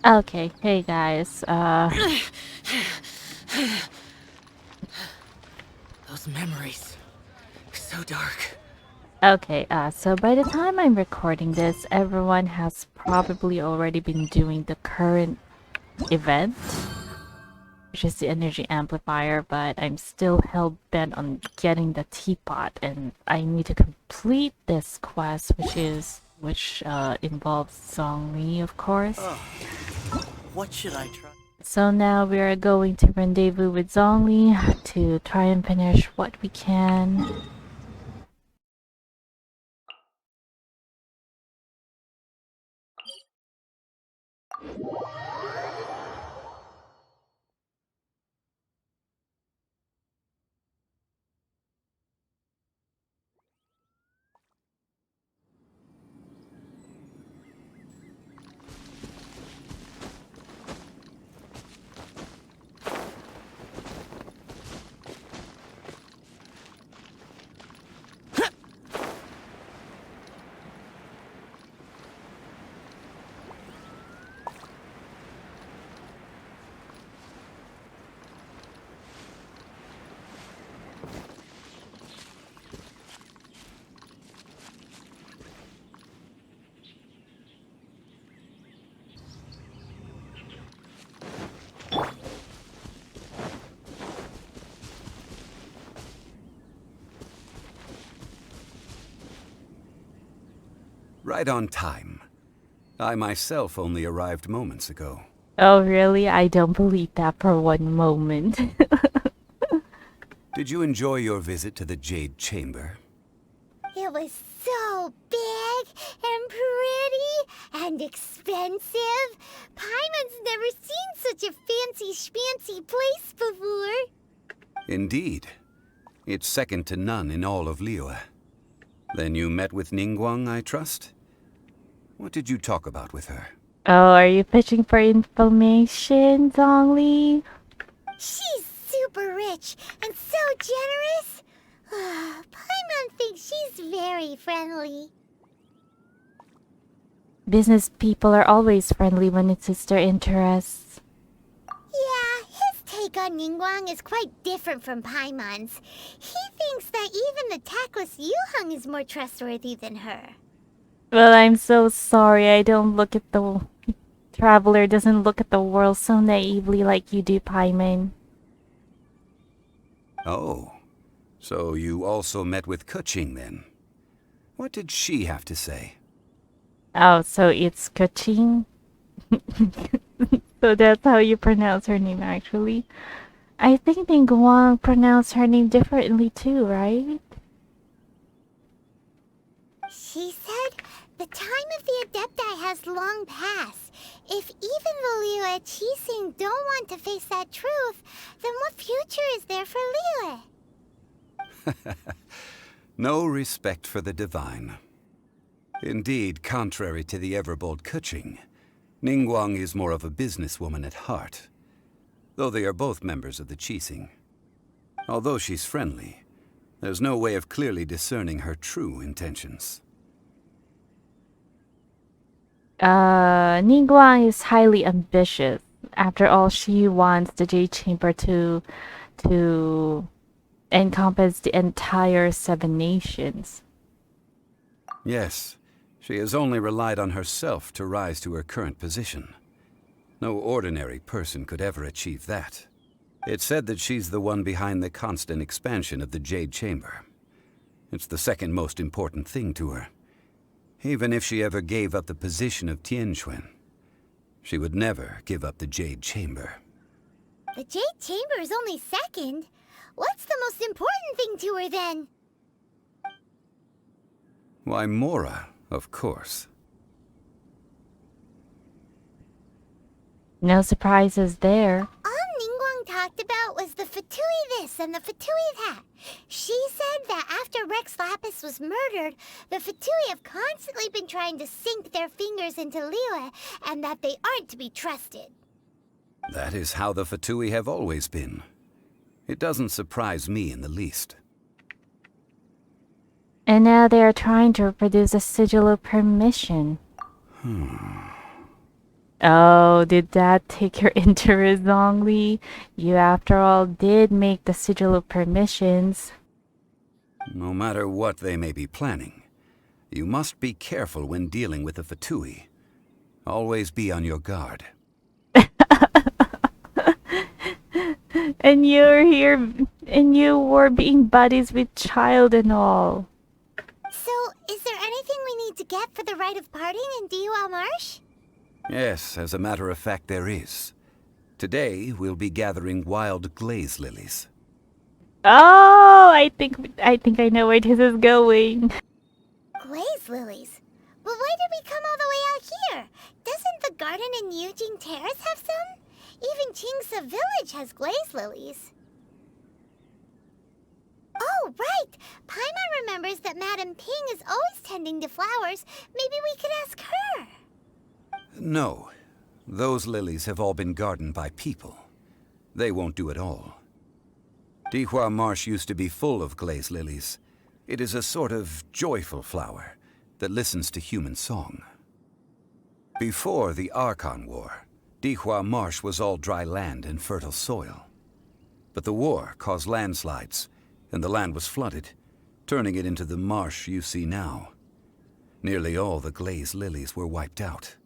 Okay, hey guys. Those memories. So dark. Okay, so by the time I'm recording this, everyone has probably already been doing the current event, which is the energy amplifier, but I'm still hell-bent on getting the teapot, and I need to complete this quest, which involves Zhongli, of course. Oh, what should I try? So now we are going to rendezvous with Zhongli to try and finish what we can. Right on time. I myself only arrived moments ago. Oh, really? I don't believe that for one moment. Did you enjoy your visit to the Jade Chamber? It was so big and pretty and expensive. Paimon's never seen such a fancy schmancy place before. Indeed. It's second to none in all of Liyue. Then you met with Ningguang, I trust? What did you talk about with her? Oh, are you fishing for information, Zhongli? She's super rich and so generous. Paimon thinks she's very friendly. Business people are always friendly when it suits their interests. Yeah, his take on Ningguang is quite different from Paimon's. He thinks that even the tactless Yuheng is more trustworthy than her. Well, I'm so sorry. I don't look at the traveler doesn't look at the world so naively like you do, Paimon. Oh, so you also met with keqing then? What did she have to say? Oh, so it's keqing? So that's how you pronounce her name, actually. I think Ningguang pronounced her name differently too, right? She said the time of the Adepti has long passed. If even the Liyue Qixing don't want to face that truth, then what future is there for Liyue? No respect for the divine. Indeed, contrary to the ever-bold keqing, Ningguang is more of a businesswoman at heart, though they are both members of the Qixing. Although she's friendly, there's no way of clearly discerning her true intentions. Ningguang is highly ambitious. After all, she wants the Jade Chamber to encompass the entire Seven Nations. Yes, she has only relied on herself to rise to her current position. No ordinary person could ever achieve that. It's said that she's the one behind the constant expansion of the Jade Chamber. It's the second most important thing to her. Even if she ever gave up the position of Tianquan, she would never give up the Jade Chamber. The Jade Chamber is only second. What's the most important thing to her then? Why, Mora, of course. No surprises there. All Ningguang talked about was the Fatui this and the Fatui that. She said that after Rex Lapis was murdered, the Fatui have constantly been trying to sink their fingers into Liyue, and that they aren't to be trusted. That is how the Fatui have always been. It doesn't surprise me in the least. And now they are trying to reproduce a sigil of permission. Oh, did that take your interest, Zhongli? You, after all, did make the sigil of permissions. No matter what they may be planning, you must be careful when dealing with the Fatui. Always be on your guard. And you're here, and you were being buddies with Childe and all. So, is there anything we need to get for the rite of parting in Diwa Marsh? Yes, as a matter of fact, there is. Today, we'll be gathering wild glaze lilies. Oh, I think I know where this is going. Glaze lilies? But why did we come all the way out here? Doesn't the garden in Yujing Terrace have some? Even Qingsa Village has glaze lilies. Oh, right! Paimon remembers that Madame Ping is always tending to flowers. Maybe we could ask her. No. Those lilies have all been gardened by people. They won't do it all. Dihua Marsh used to be full of glaze lilies. It is a sort of joyful flower that listens to human song. Before the Archon War, Dihua Marsh was all dry land and fertile soil. But the war caused landslides, and the land was flooded, turning it into the marsh you see now. Nearly all the glaze lilies were wiped out.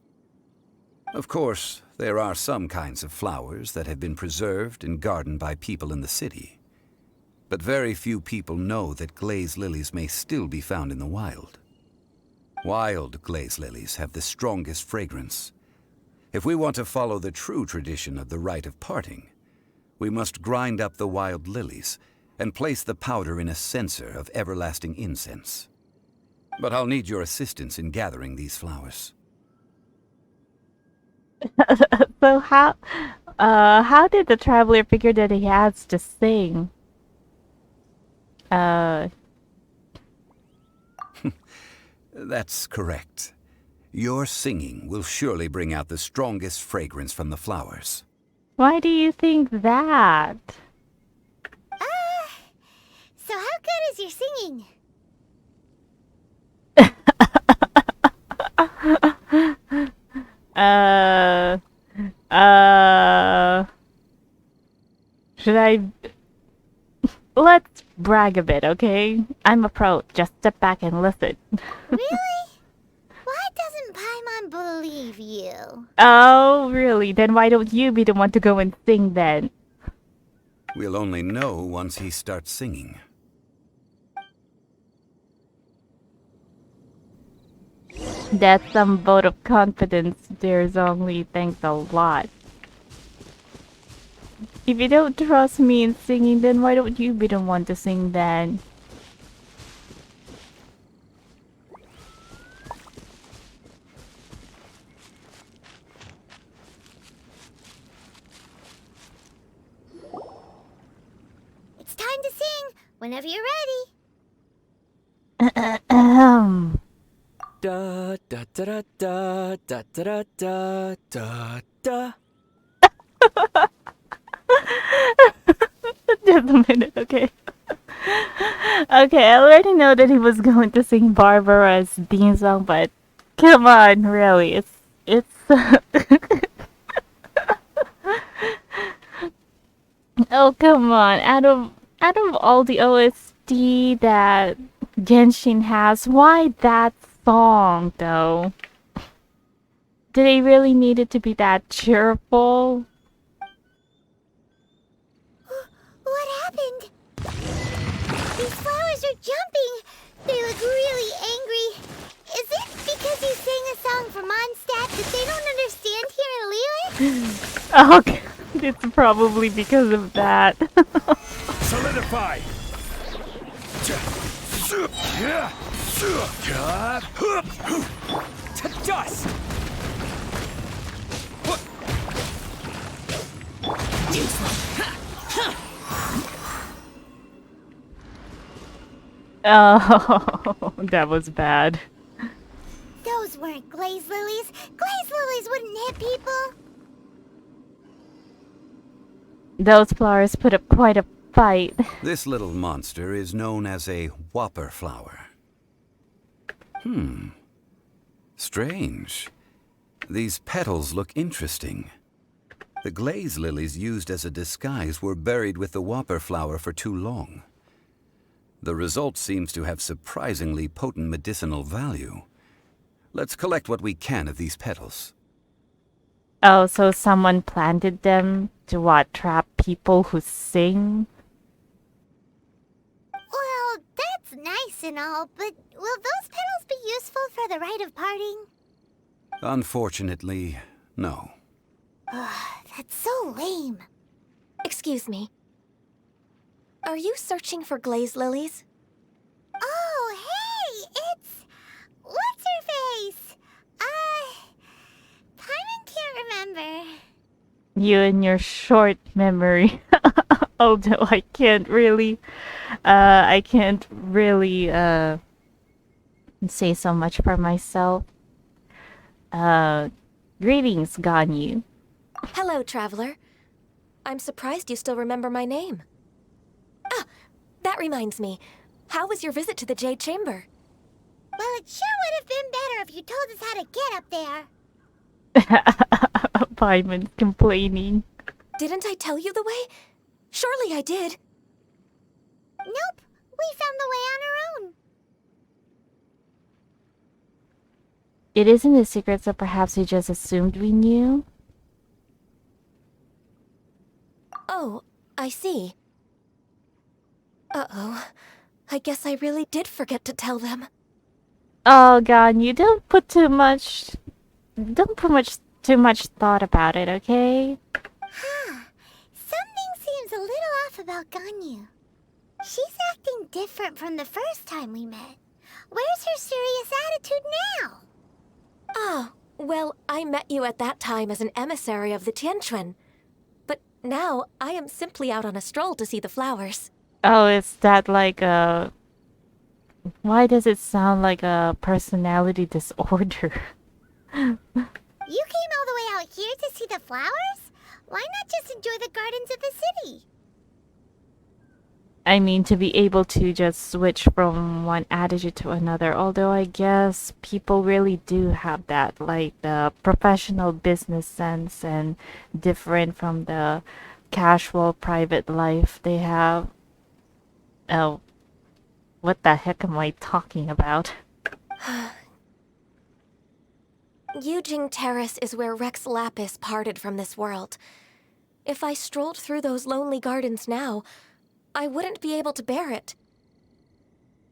Of course, there are some kinds of flowers that have been preserved and gardened by people in the city. But very few people know that glaze lilies may still be found in the wild. Wild glaze lilies have the strongest fragrance. If we want to follow the true tradition of the rite of parting, we must grind up the wild lilies and place the powder in a censer of everlasting incense. But I'll need your assistance in gathering these flowers. So how did the traveler figure that he has to sing? That's correct. Your singing will surely bring out the strongest fragrance from the flowers. Why do you think that? So how good is your singing? Should I... Let's brag a bit, okay? I'm a pro. Just step back and listen. Really? Why doesn't Paimon believe you? Oh, really? Then why don't you be the one to go and sing then? We'll only know once he starts singing. That's some vote of confidence, dear Zhongli. Thanks a lot. If you don't trust me in singing, then why don't you be the one to sing then? It's time to sing, whenever you're ready. Da da da da da da da da da. Just a minute, okay. Okay, I already know that he was going to sing Barbara's theme song, but come on, really, it's oh, come on. Out of all the OST that Genshin has, why that song though? Did they really need it to be that cheerful? What happened? These flowers are jumping. They look really angry. Is it because you sang a song for Mondstadt that they don't understand here in Liyue? Oh, it's probably because of that. Solidify! To dust! Oh, that was bad. Those weren't glaze lilies. Glaze lilies wouldn't hit people. Those flowers put up quite a fight. This little monster is known as a whopper flower. Strange. These petals look interesting. The glaze lilies used as a disguise were buried with the whopper flower for too long. The result seems to have surprisingly potent medicinal value. Let's collect what we can of these petals. Oh, so someone planted them to what? Trap people who sing? Well, that's nice and all, but will those petals be useful for the rite of parting? Unfortunately, no. That's so lame. Excuse me. Are you searching for glaze lilies? Oh, hey! It's... What's her face? Paimon can't remember. You and your short memory. Although I can't really say so much for myself. Greetings, Ganyu. Hello, traveler. I'm surprised you still remember my name. Ah, that reminds me. How was your visit to the Jade Chamber? Well, it sure would have been better if you told us how to get up there. Paimon complaining. Didn't I tell you the way? Surely I did. Nope, we found the way on our own. It isn't a secret, so perhaps we just assumed we knew? Oh, I see. Uh-oh. I guess I really did forget to tell them. Oh god, you don't put too much thought about it, okay? Something seems a little off about Ganyu. She's acting different from the first time we met. Where's her serious attitude now? Ah, well, I met you at that time as an emissary of the Tianquan. But now, I am simply out on a stroll to see the flowers. Oh, is that like a... Why does it sound like a personality disorder? You came all the way out here to see the flowers? Why not just enjoy the gardens of the city? I mean, to be able to just switch from one attitude to another. Although I guess people really do have that, like the professional business sense and different from the casual private life they have. Oh, what the heck am I talking about? Yujing Terrace is where Rex Lapis parted from this world. If I strolled through those lonely gardens now, I wouldn't be able to bear it.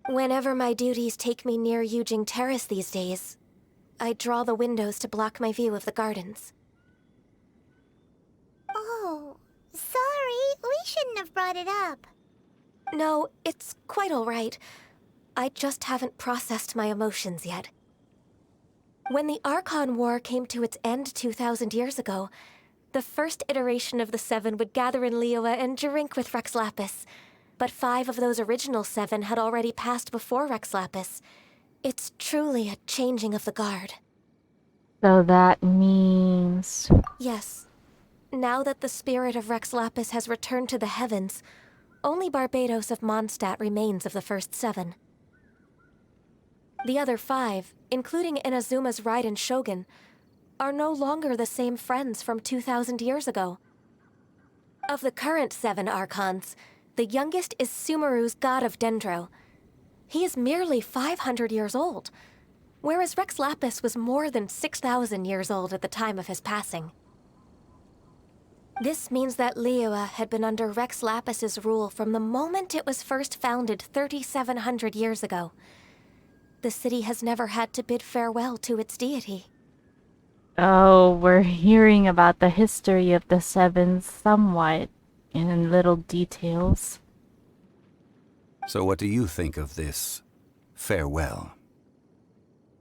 Whenever my duties take me near Yujing Terrace these days, I draw the windows to block my view of the gardens. Oh, sorry. We shouldn't have brought it up. No, it's quite all right. I just haven't processed my emotions yet. When the Archon War came to its end 2,000 years ago, the first iteration of the Seven would gather in Liyue and drink with Rex Lapis. But 5 of those original 7 had already passed before Rex Lapis. It's truly a changing of the guard. So that means... Yes. Now that the spirit of Rex Lapis has returned to the heavens, only Barbados of Mondstadt remains of the first 7. The other 5, including Inazuma's rite and shogun, are no longer the same friends from 2,000 years ago. Of the current 7 Archons, the youngest is Sumeru's god of Dendro. He is merely 500 years old, whereas Rex Lapis was more than 6,000 years old at the time of his passing. This means that Liyue had been under Rex Lapis's rule from the moment it was first founded 3,700 years ago. The city has never had to bid farewell to its deity. Oh, we're hearing about the history of the 7 somewhat in little details. So what do you think of this farewell?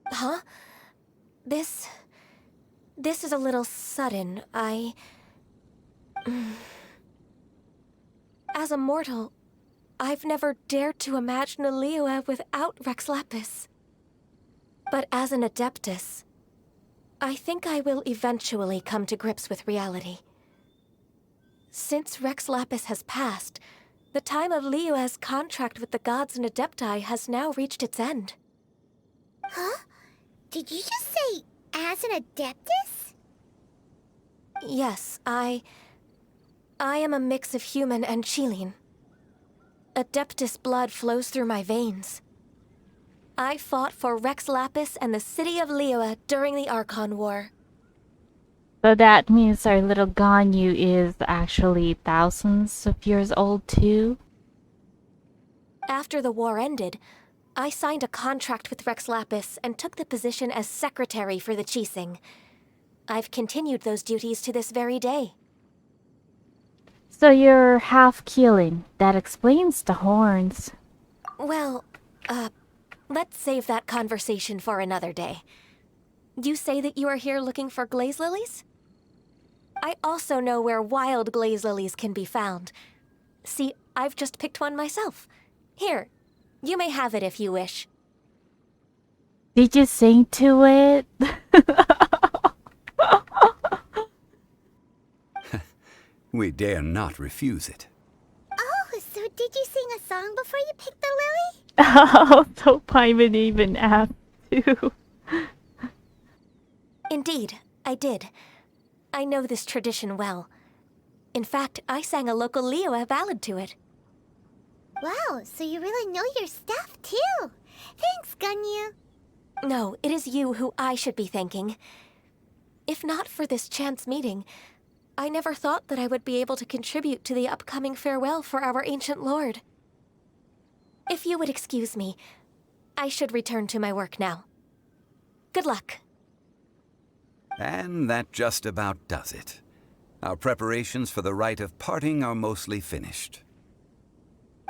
Huh? This is a little sudden. As a mortal, I've never dared to imagine a Liyue without Rex Lapis. But as an Adeptus, I think I will eventually come to grips with reality. Since Rex Lapis has passed, the time of Liyue's contract with the gods and Adepti has now reached its end. Huh? Did you just say As an Adeptus? Yes, I am a mix of human and Chilean. Adeptus blood flows through my veins. I fought for Rex Lapis and the city of Liyue during the Archon War. So that means our little Ganyu is actually thousands of years old too? After the war ended, I signed a contract with Rex Lapis and took the position as secretary for the keqing. I've continued those duties to this very day. So you're half Keeling. That explains the horns. Well, let's save that conversation for another day. You say that you are here looking for glaze lilies? I also know where wild glaze lilies can be found. See, I've just picked one myself. Here, you may have it if you wish. Did you sing to it? We dare not refuse it. Oh, so did you sing a song before you picked the lily? Oh, so Paimon even asked too. Indeed, I did. I know this tradition well. In fact, I sang a local Liyue ballad to it. Wow, so you really know your stuff, too. Thanks, Ganyu. No, it is you who I should be thanking. If not for this chance meeting, I never thought that I would be able to contribute to the upcoming farewell for our ancient lord. If you would excuse me, I should return to my work now. Good luck. And that just about does it. Our preparations for the rite of parting are mostly finished.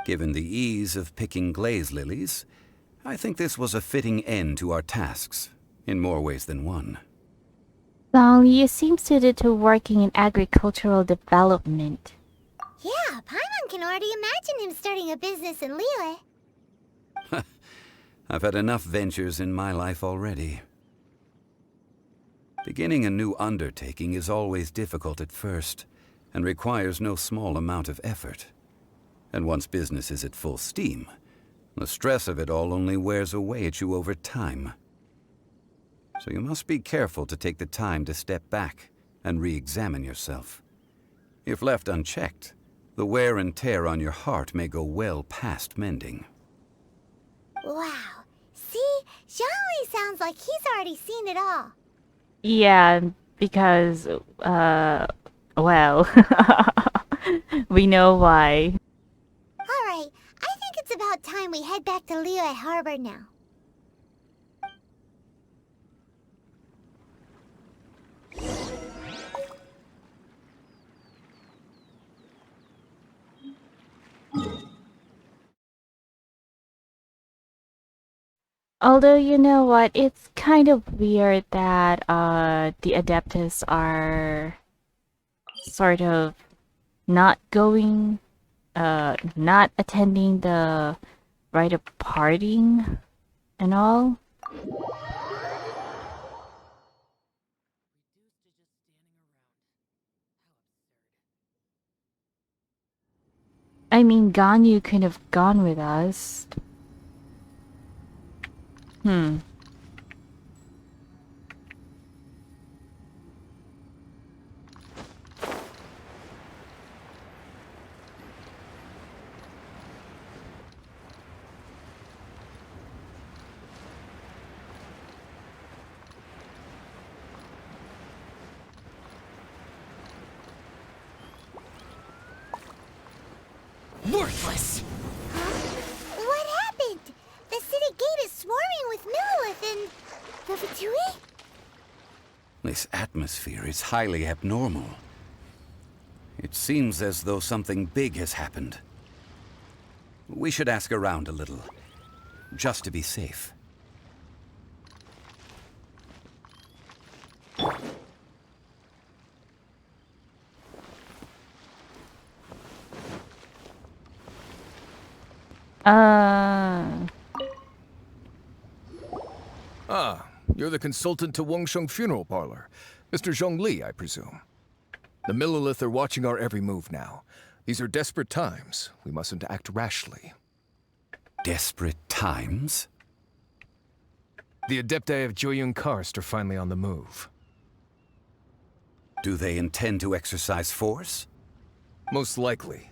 Given the ease of picking glaze lilies, I think this was a fitting end to our tasks, in more ways than one. Zhongli, you seem suited to working in agricultural development. Yeah, Paimon can already imagine him starting a business in Liyue. I've had enough ventures in my life already. Beginning a new undertaking is always difficult at first, and requires no small amount of effort. And once business is at full steam, the stress of it all only wears away at you over time. So you must be careful to take the time to step back and re-examine yourself. If left unchecked, the wear and tear on your heart may go well past mending. Wow. See? Zhongli sounds like he's already seen it all. Yeah, because, well, we know why. Alright, I think it's about time we head back to Liyue Harbor now. Although, you know what, it's kind of weird that the Adeptus are sort of not going, not attending the rite of parting and all. I mean, Ganyu could have gone with us. Worthless! What happened? The city gate is swarming with Millilith and... the Fatui? This atmosphere is highly abnormal. It seems as though something big has happened. We should ask around a little, just to be safe. Ah, you're the consultant to Wangsheng Funeral Parlor. Mr. Zhongli, I presume. The Millilith are watching our every move now. These are desperate times. We mustn't act rashly. Desperate times? The Adepti of Joyun Karst are finally on the move. Do they intend to exercise force? Most likely.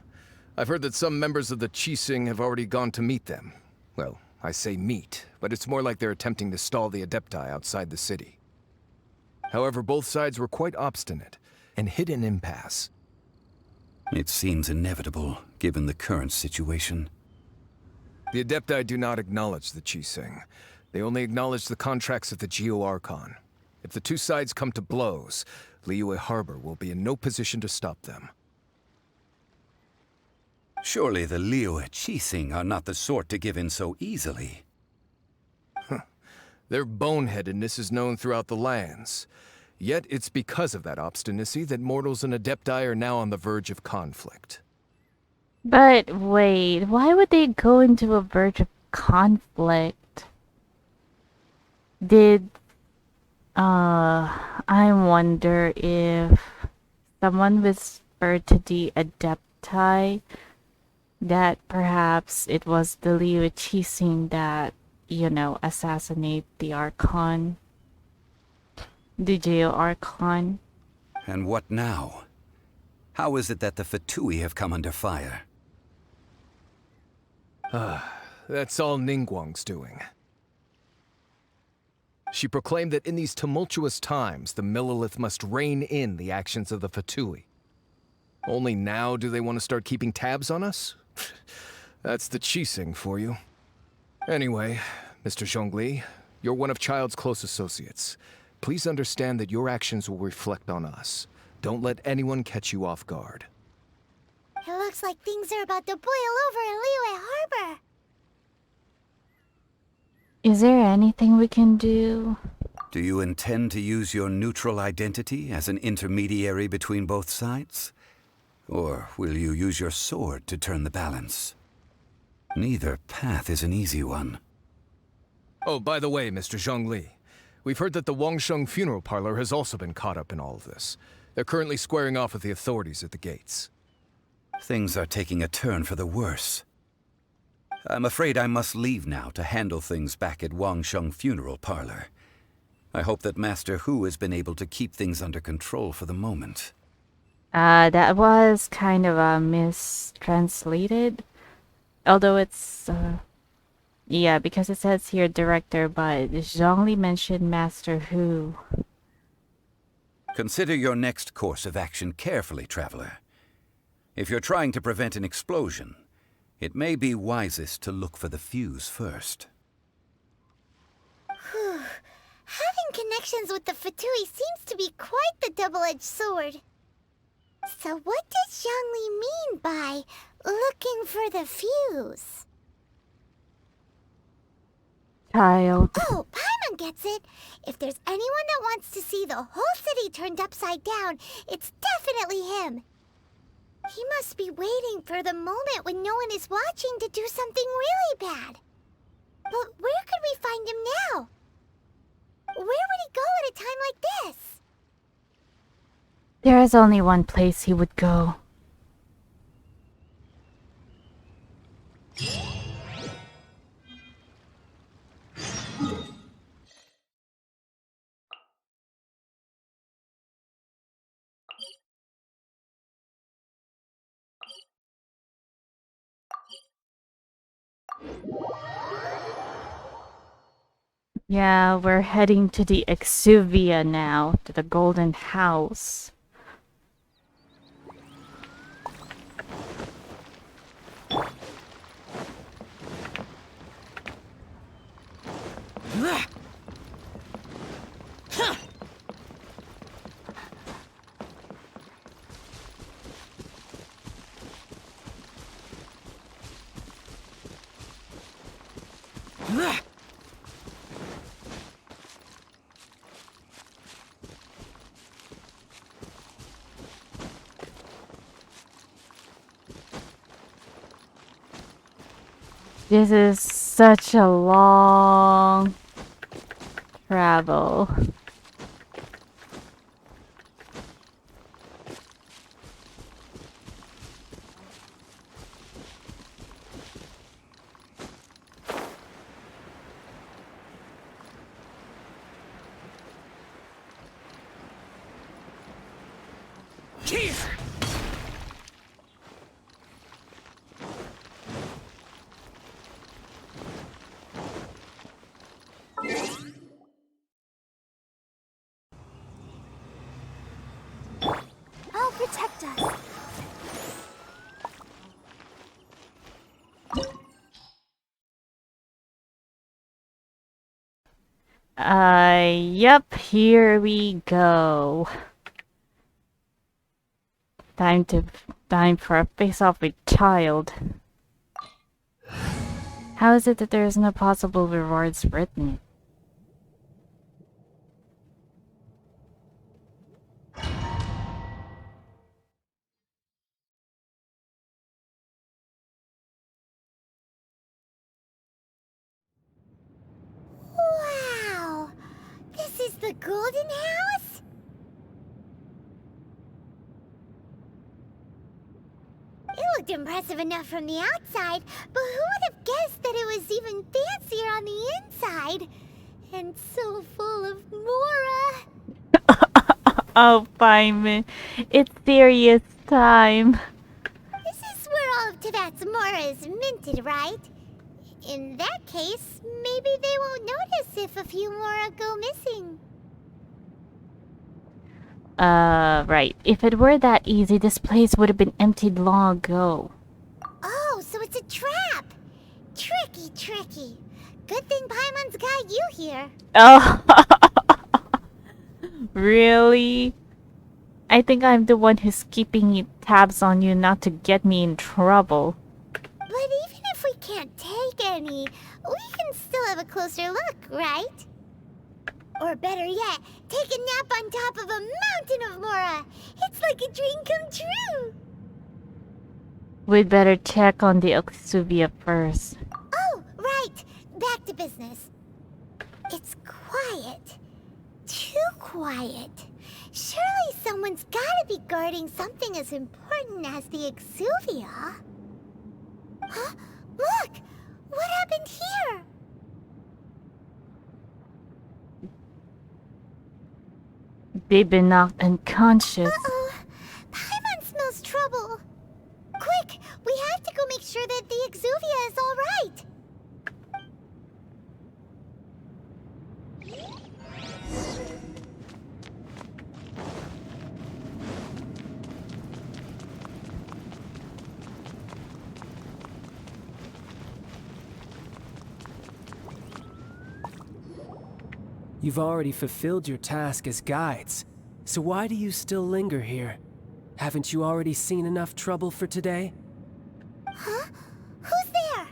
I've heard that some members of the keqing have already gone to meet them. Well, I say meet, but it's more like they're attempting to stall the Adepti outside the city. However, both sides were quite obstinate and hit an impasse. It seems inevitable, given the current situation. The Adepti do not acknowledge the keqing. They only acknowledge the contracts of the Archon. If the two sides come to blows, Liyue Harbor will be in no position to stop them. Surely the Liyue keqing are not the sort to give in so easily. Their boneheadedness is known throughout the lands. Yet it's because of that obstinacy that mortals and Adepti are now on the verge of conflict. But wait, why would they go into a verge of conflict? I wonder if someone whispered to the Adepti that perhaps it was the Liyue keqing that, assassinate the Archon. The Archon. And what now? How is it that the Fatui have come under fire? That's all Ningguang's doing. She proclaimed that in these tumultuous times, the Millelith must rein in the actions of the Fatui. Only now do they want to start keeping tabs on us? That's the keqing for you. Anyway, Mr. Zhongli, you're one of Childe's close associates. Please understand that your actions will reflect on us. Don't let anyone catch you off guard. It looks like things are about to boil over in Liyue Harbor. Is there anything we can do? Do you intend to use your neutral identity as an intermediary between both sides? Or will you use your sword to turn the balance? Neither path is an easy one. Oh, by the way, Mr. Zhongli, we've heard that the Wangsheng funeral parlor has also been caught up in all of this. They're currently squaring off with the authorities at the gates. Things are taking a turn for the worse. I'm afraid I must leave now to handle things back at Wangsheng funeral parlor. I hope that Master Hu has been able to keep things under control for the moment. That was kind of mistranslated. Although it's, yeah, because it says here director, but Zhongli mentioned Master Hu. Consider your next course of action carefully, traveler. If you're trying to prevent an explosion, it may be wisest to look for the fuse first. Having connections with the Fatui seems to be quite the double-edged sword. So what does Zhongli mean by looking for the fuse? Child. Oh, Paimon gets it. If there's anyone that wants to see the whole city turned upside down, it's definitely him. He must be waiting for the moment when no one is watching to do something really bad. But where could we find him now? Where would he go at a time like this? There is only one place he would go. Yeah, we're heading to the Exuvia now, to the Golden House. This is such a long travel. Here! I'll protect us. Yep, here we go. Time for a face-off with Childe. How is it that there is no possible rewards written? Wow! This is the Golden House? It looked impressive enough from the outside, but who would have guessed that it was even fancier on the inside? And so full of Mora. Oh, fine. It's serious time. This is where all of Teyvat's Mora is minted, right? In that case, maybe they won't notice if a few Mora go missing. Right. If it were that easy, this place would have been emptied long ago. Oh, so it's a trap! Tricky, tricky. Good thing Paimon's got you here. Oh, really? I think I'm the one who's keeping tabs on you not to get me in trouble. But even if we can't take any, we can still have a closer look, right? Or better yet, take a nap on top of a mountain of Mora. It's like a dream come true. We'd better check on the Exuvia first. Oh, right. Back to business. It's quiet. Too quiet. Surely someone's gotta be guarding something as important as the Exuvia. Huh? Look! What happened here? They've been knocked unconscious. Uh-oh. Paimon smells trouble. Quick! We have to go make sure that the Exuvia is all right. You've already fulfilled your task as guides, so why do you still linger here? Haven't you already seen enough trouble for today? Huh? Who's there?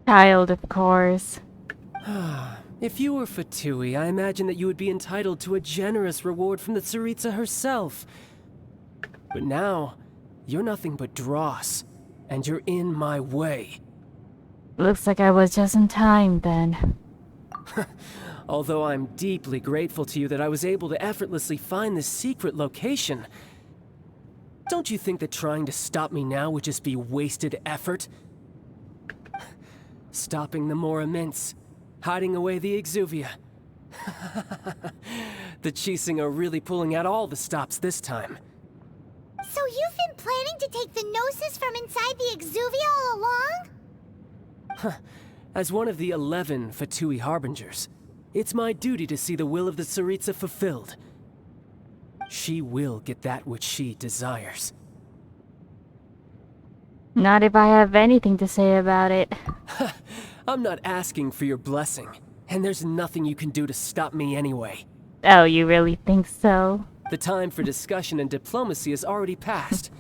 Childe, of course. If you were Fatui, I imagine that you would be entitled to a generous reward from the Tsaritsa herself. But now, you're nothing but dross, and you're in my way. Looks like I was just in time then. Although I'm deeply grateful to you that I was able to effortlessly find this secret location, don't you think that trying to stop me now would just be wasted effort? Stopping the Mora Mints, hiding away the Exuvia. The Keqing are really pulling out all the stops this time. So you've been planning to take the Gnosis from inside the Exuvia all along? As one of the 11 Fatui Harbingers, it's my duty to see the will of the Tsaritsa fulfilled. She will get that which she desires. Not if I have anything to say about it. I'm not asking for your blessing, and there's nothing you can do to stop me anyway. Oh, you really think so? The time for discussion and diplomacy has already passed.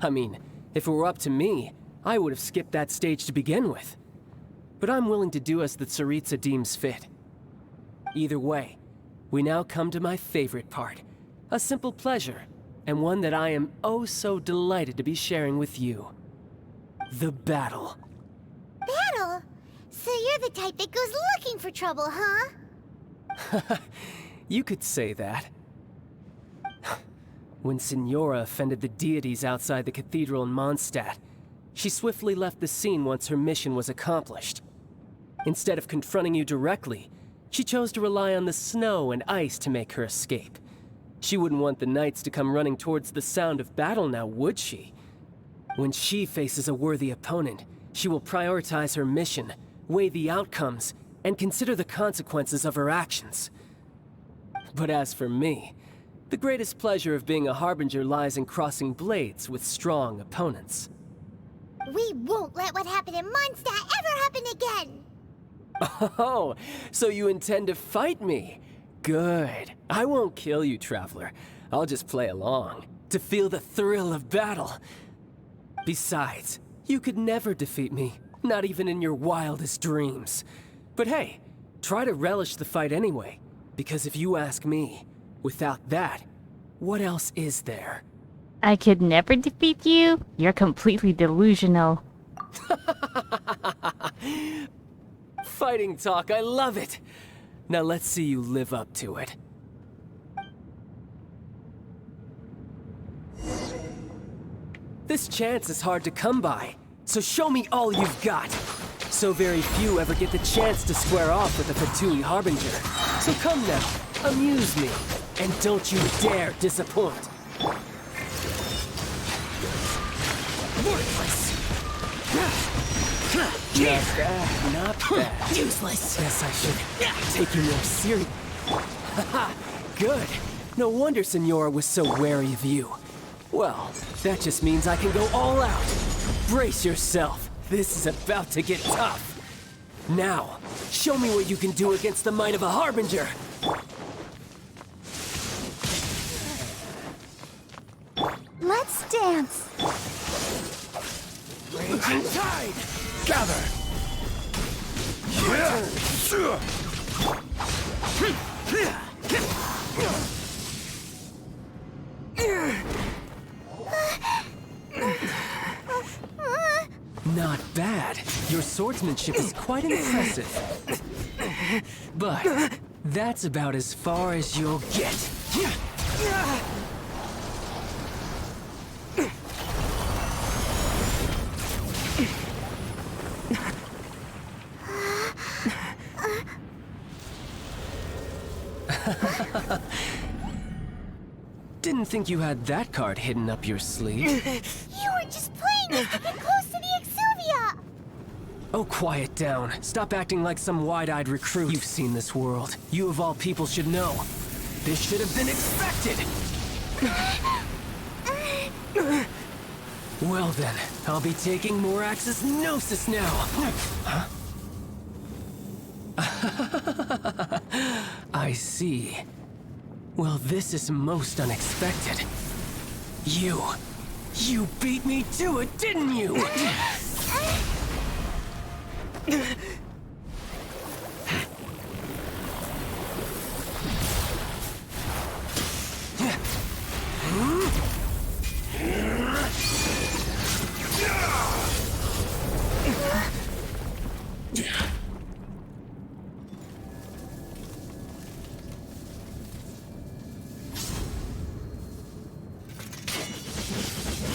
I mean, if it were up to me, I would have skipped that stage to begin with. But I'm willing to do as the Tsaritsa deems fit. Either way, we now come to my favorite part. A simple pleasure, and one that I am oh so delighted to be sharing with you. The battle. Battle? So you're the type that goes looking for trouble, huh? You could say that. When Signora offended the deities outside the cathedral in Mondstadt, she swiftly left the scene once her mission was accomplished. Instead of confronting you directly, she chose to rely on the snow and ice to make her escape. She wouldn't want the knights to come running towards the sound of battle now, would she? When she faces a worthy opponent, she will prioritize her mission, weigh the outcomes, and consider the consequences of her actions. But as for me, the greatest pleasure of being a harbinger lies in crossing blades with strong opponents. We won't let what happened in Mondstadt ever happen again! Oh, so you intend to fight me? Good. I won't kill you, Traveler. I'll just play along, to feel the thrill of battle. Besides, you could never defeat me, not even in your wildest dreams. But hey, try to relish the fight anyway, because if you ask me, without that, what else is there? I could never defeat you? You're completely delusional. Fighting talk, I love it! Now let's see you live up to it. This chance is hard to come by, so show me all you've got. So very few ever get the chance to square off with a Fatui Harbinger. So come now, amuse me, and don't you dare disappoint. Worthless. Not bad, not bad. Useless. Guess I should take you more serious. Haha, good. No wonder Senora was so wary of you. Well, that just means I can go all out. Brace yourself. This is about to get tough. Now, show me what you can do against the might of a Harbinger. Let's dance! Raging tide. Gather! Not bad. Your swordsmanship is quite impressive. But that's about as far as you'll get. Didn't think you had that card hidden up your sleeve. You were just playing us to get close to the Exuvia! Oh, quiet down. Stop acting like some wide-eyed recruit. You've seen this world. You of all people should know. This should have been expected! Well then, I'll be taking Morax's Gnosis now! Huh? I see. Well, this is most unexpected. You beat me to it, didn't you?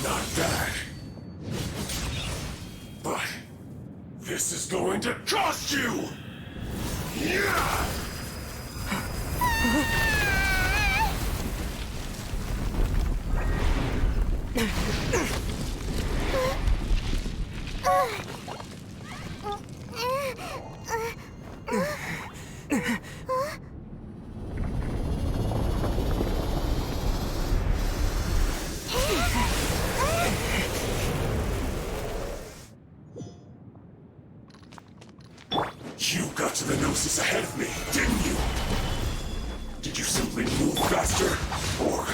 Not bad. But this is going to cost you! Yeah! You got to the Gnosis ahead of me, didn't you? Did you simply move faster? Or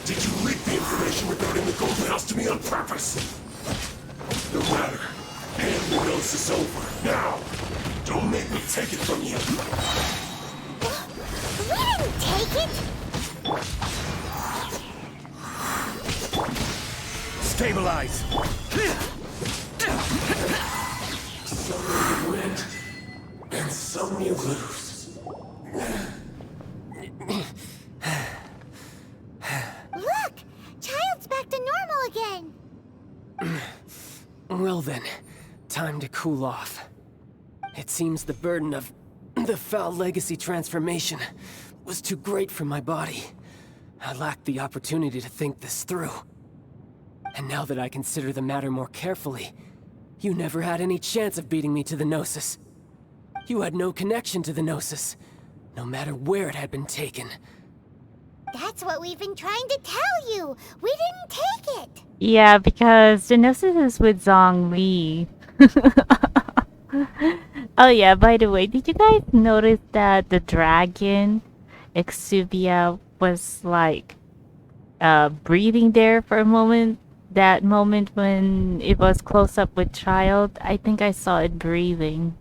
did you leak the information regarding the Golden House to me on purpose? No matter. Hand the Gnosis over, now! Don't make me take it from you! We didn't take it! Stabilize! Some you win, and some you lose. Look! Childe's back to normal again! Well then, time to cool off. It seems the burden of the foul legacy transformation was too great for my body. I lacked the opportunity to think this through. And now that I consider the matter more carefully, you never had any chance of beating me to the Gnosis. You had no connection to the Gnosis, no matter where it had been taken. That's what we've been trying to tell you. We didn't take it. Yeah, because the Gnosis is with Zhongli. Oh yeah, by the way, did you guys notice that the dragon, Exuvia, was like breathing there for a moment? That moment when it was close up with Childe, I think I saw it breathing.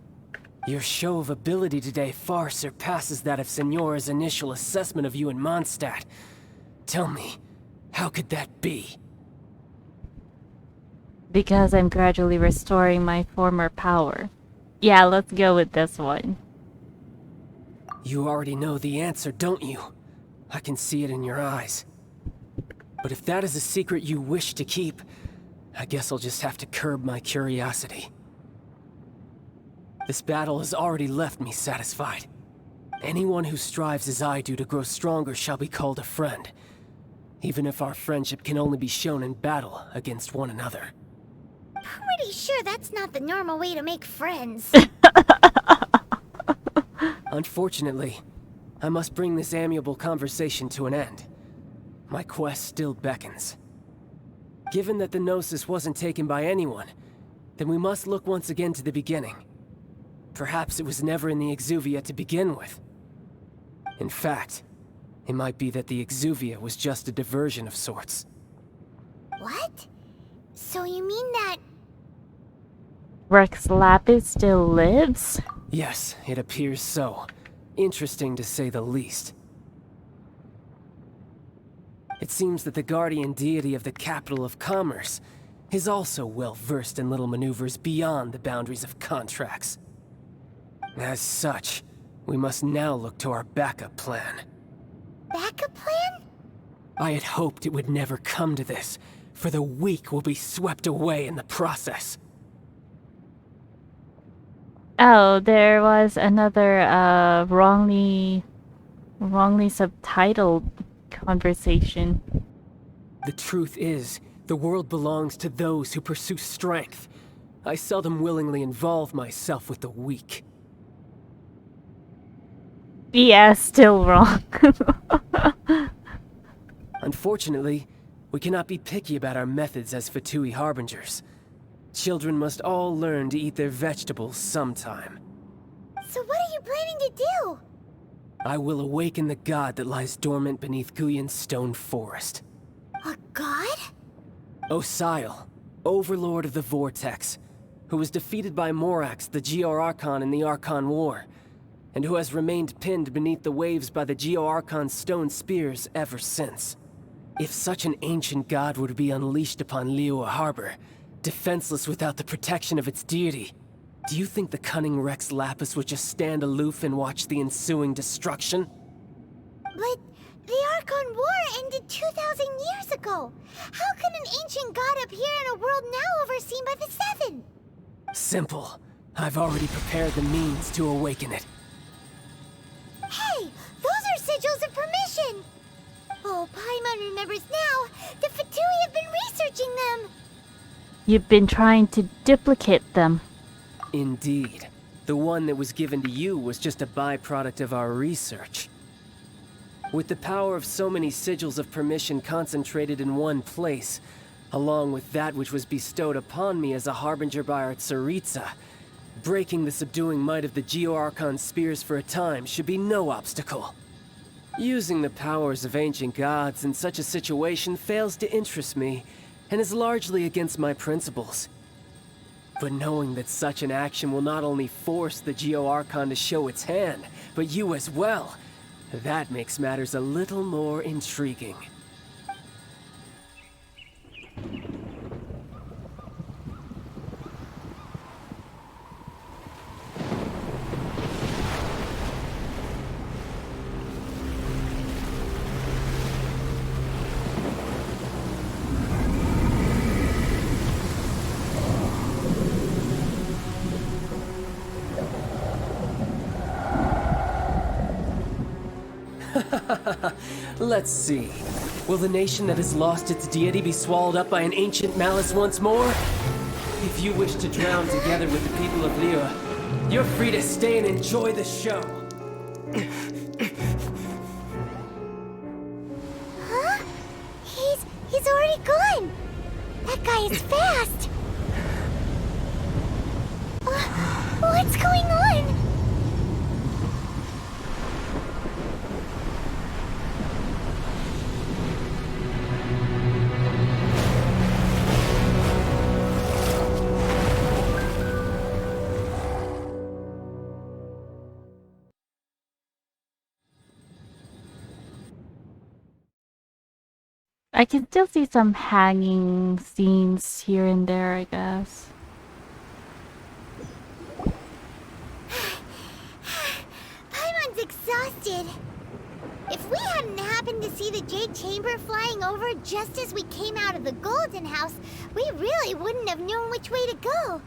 Your show of ability today far surpasses that of Signora's initial assessment of you in Mondstadt. Tell me, how could that be? Because I'm gradually restoring my former power. Yeah, let's go with this one. You already know the answer, don't you? I can see it in your eyes. But if that is a secret you wish to keep, I guess I'll just have to curb my curiosity. This battle has already left me satisfied. Anyone who strives as I do to grow stronger shall be called a friend, even if our friendship can only be shown in battle against one another. Pretty sure that's not the normal way to make friends. Unfortunately, I must bring this amiable conversation to an end. My quest still beckons. Given that the Gnosis wasn't taken by anyone, then we must look once again to the beginning. Perhaps it was never in the Exuvia to begin with. In fact, it might be that the Exuvia was just a diversion of sorts. What? So you mean that... Rex Lapis still lives? Yes, it appears so. Interesting to say the least. It seems that the guardian deity of the capital of commerce is also well versed in little maneuvers beyond the boundaries of contracts. As such, we must now look to our backup plan. Backup plan? I had hoped it would never come to this, for the weak will be swept away in the process. Oh, there was another wrongly subtitled conversation. The truth is, the world belongs to those who pursue strength. I seldom willingly involve myself with the weak. Yeah, still wrong. Unfortunately, we cannot be picky about our methods as Fatui harbingers. Children must all learn to eat their vegetables sometime. So what are you planning to do? I will awaken the god that lies dormant beneath Guyun's stone forest. A god? Osial, overlord of the Vortex, who was defeated by Morax, the Geo-Archon in the Archon War, and who has remained pinned beneath the waves by the Geo-Archon's stone spears ever since. If such an ancient god were to be unleashed upon Liyue Harbor, defenseless without the protection of its deity, do you think the cunning Rex Lapis would just stand aloof and watch the ensuing destruction? But the Archon War ended 2,000 years ago. How can an ancient god appear in a world now overseen by the Seven? Simple. I've already prepared the means to awaken it. Hey, those are sigils of permission! Oh, Paimon remembers now. The Fatui have been researching them. You've been trying to duplicate them. Indeed. The one that was given to you was just a byproduct of our research. With the power of so many sigils of permission concentrated in one place, along with that which was bestowed upon me as a harbinger by our Tsaritsa, breaking the subduing might of the Geo-Archon spears for a time should be no obstacle. Using the powers of ancient gods in such a situation fails to interest me, and is largely against my principles. But knowing that such an action will not only force the Geo-Archon to show its hand, but you as well, that makes matters a little more intriguing. Let's see. Will the nation that has lost its deity be swallowed up by an ancient malice once more? If you wish to drown together with the people of Liyue, you're free to stay and enjoy the show. Huh? He's already gone! That guy is fast! What's going on? I can still see some hanging scenes here and there, I guess. Paimon's exhausted. If we hadn't happened to see the Jade Chamber flying over just as we came out of the Golden House, we really wouldn't have known which way to go.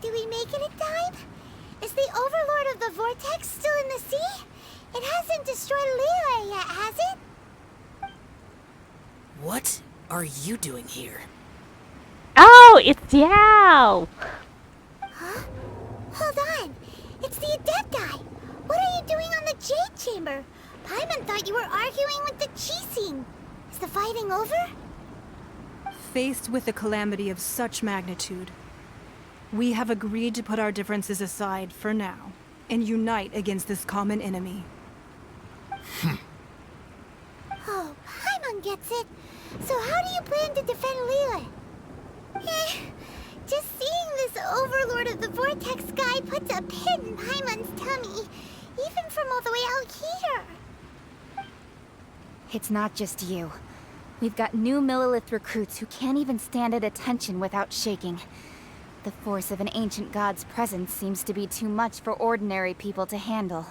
Did we make it in time? Is the Overlord of the Vortex still in the sea? It hasn't destroyed Liyue yet, has it? What are you doing here? Oh, it's Xiao! Huh? Hold on. It's the Adepti. What are you doing on the Jade Chamber? Paimon thought you were arguing with the keqing. Is the fighting over? Faced with a calamity of such magnitude, we have agreed to put our differences aside for now and unite against this common enemy. Oh, Paimon gets it. So how do you plan to defend Liyue? Just seeing this Overlord of the Vortex guy puts a pit in Paimon's tummy, even from all the way out here. It's not just you. We've got new Millilith recruits who can't even stand at attention without shaking. The force of an ancient god's presence seems to be too much for ordinary people to handle.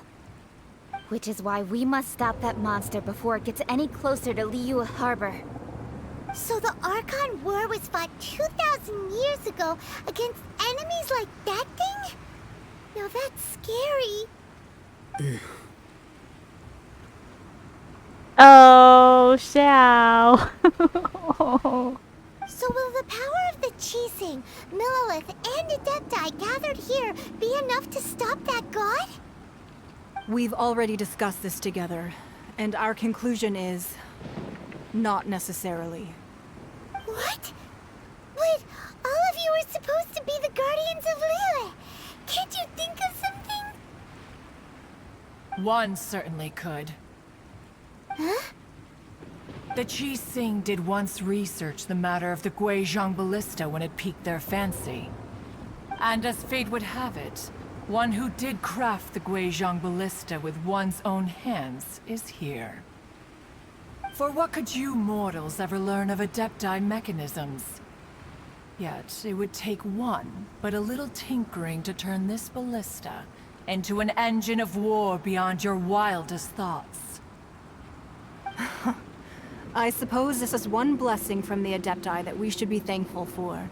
Which is why we must stop that monster before it gets any closer to Liyue Harbor. So the Archon War was fought 2,000 years ago against enemies like that thing? Now that's scary. Oh, Xiao. So will the power of the keqing, Millilith, and Adepti gathered here be enough to stop that god? We've already discussed this together, and our conclusion is... not necessarily. What? But all of you are supposed to be the guardians of Liyue. Can't you think of something? One certainly could. Huh? The keqing did once research the matter of the Guizhong ballista when it piqued their fancy. And as fate would have it, one who did craft the Guizhong ballista with one's own hands is here. For what could you mortals ever learn of Adepti mechanisms? Yet, it would take one, but a little tinkering to turn this ballista into an engine of war beyond your wildest thoughts. I suppose this is one blessing from the Adepti that we should be thankful for.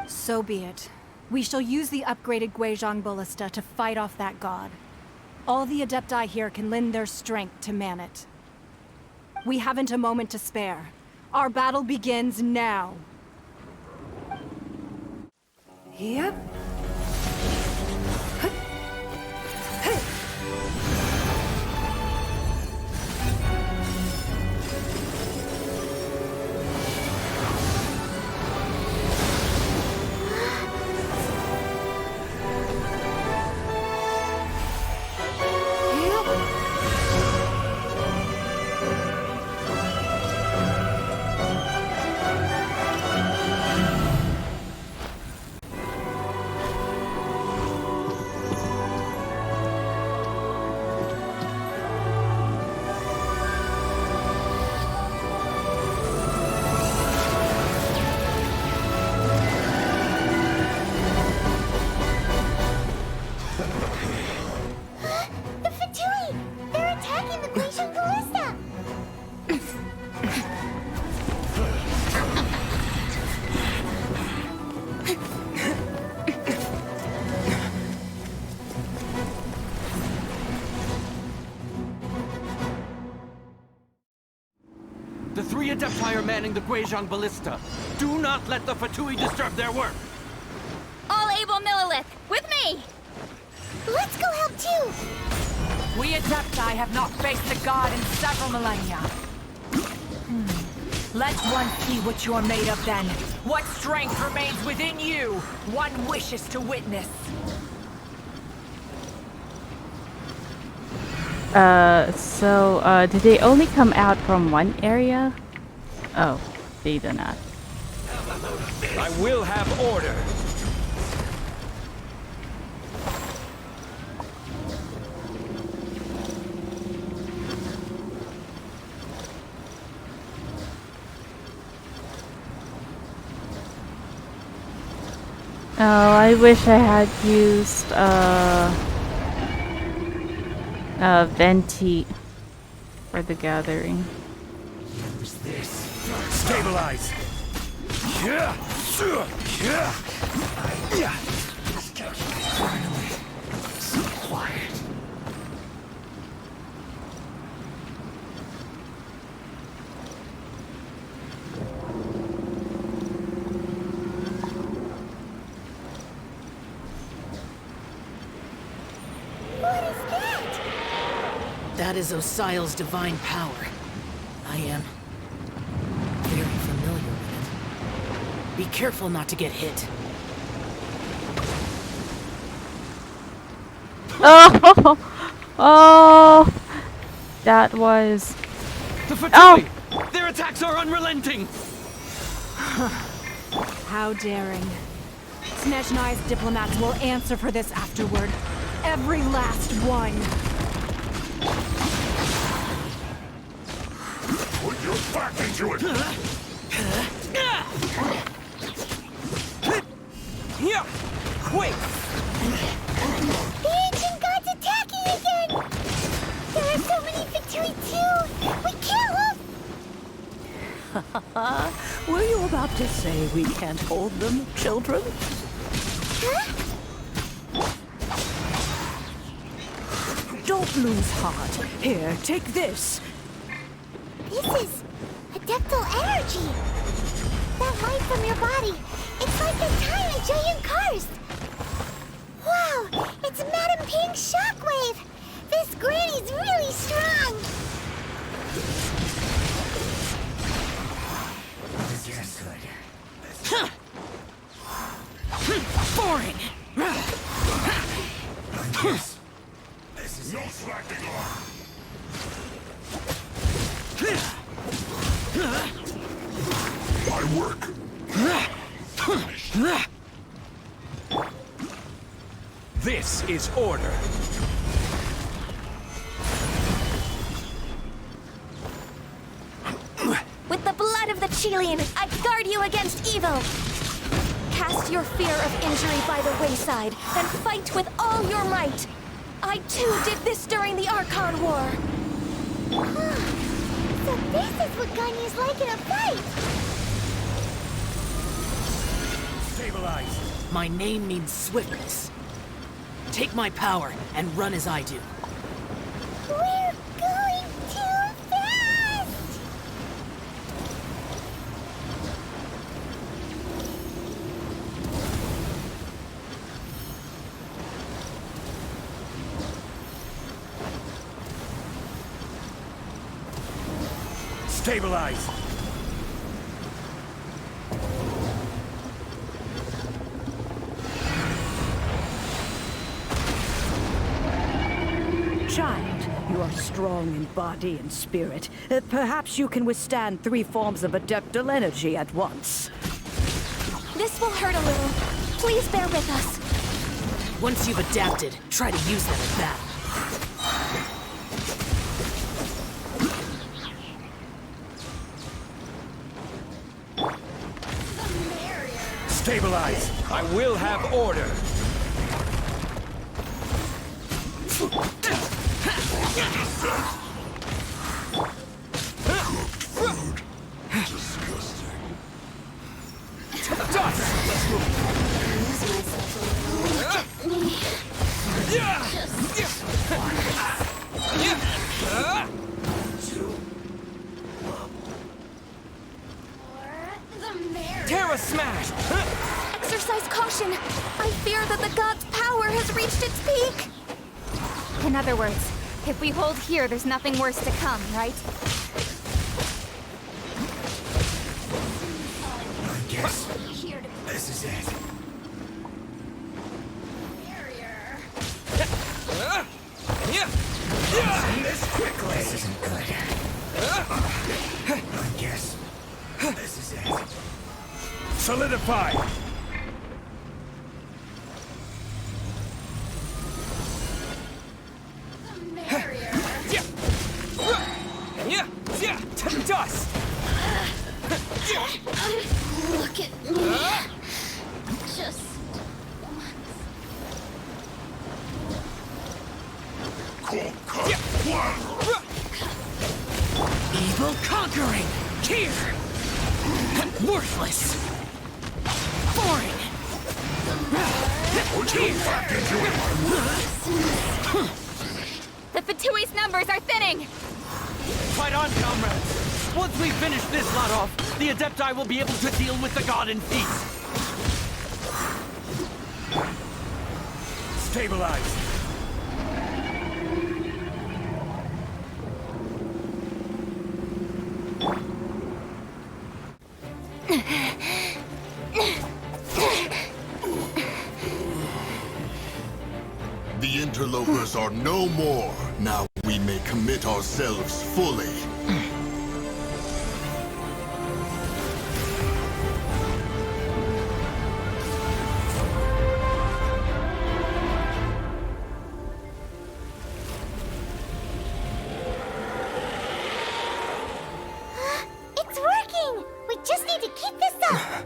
So be it. We shall use the upgraded Guizhong ballista to fight off that god. All the Adepti here can lend their strength to man it. We haven't a moment to spare. Our battle begins now. Yep. Adepti are manning the Guizhong Ballista. Do not let the Fatui disturb their work. All able Millilith, with me! Let's go help too! We Adepti have not faced the god in several millennia. Let one see what you're made of then. What strength remains within you, one wishes to witness. Did they only come out from one area? Oh, they do not. I will have order. Oh, I wish I had used Venti for the gathering. Who's this? Stabilize! Finally. So quiet. That is Osial's divine power. I am very familiar with it. Be careful not to get hit. Oh! Oh! That was... The Fatui! Oh! Their attacks are unrelenting! How daring. Snezhnai's diplomats will answer for this afterward. Every last one. Put your back into it! Wait! The ancient god's attacking again! There are so many Fatui too! We can't hold... Were you about to say we can't hold them, children? Huh? Don't lose heart. Here, take this. This is Adeptal energy! That light from your body, it's like the time in giant cars! Wow, it's Madame Ping's shockwave! This granny's really strong! Yes, Huh. Boring. yes. This is no slacking off. My work. This is order. With the blood of the Chilean, I guard you against evil! Cast your fear of injury by the wayside, and fight with all your might! I too did this during the Archon War! So this is what Ganyu's like in a fight! Stabilize. My name means swiftness. Take my power and run as I do. We're going too fast! Stabilize. Child, you are strong in body and spirit. Perhaps you can withstand 3 forms of Adeptal energy at once. This will hurt a little. Please bear with us. Once you've adapted, try to use them in battle. Stabilize. I will have order. Terra Smash! Exercise caution! I fear that the god's power has reached its peak! In other words, if we hold here, there's nothing worse to come, right? I guess this is it. This quickly. This isn't good. I guess this is it. Solidify! To dust! Look at me. Just Evil conquering! Here! Worthless! Boring! The Fatui's numbers are thinning! Fight on, comrades! Once we finish this lot off, the Adepti will be able to deal with the god in peace! Stabilize! The interlopers are no more. Now we may commit ourselves fully. it's working! We just need to keep this up!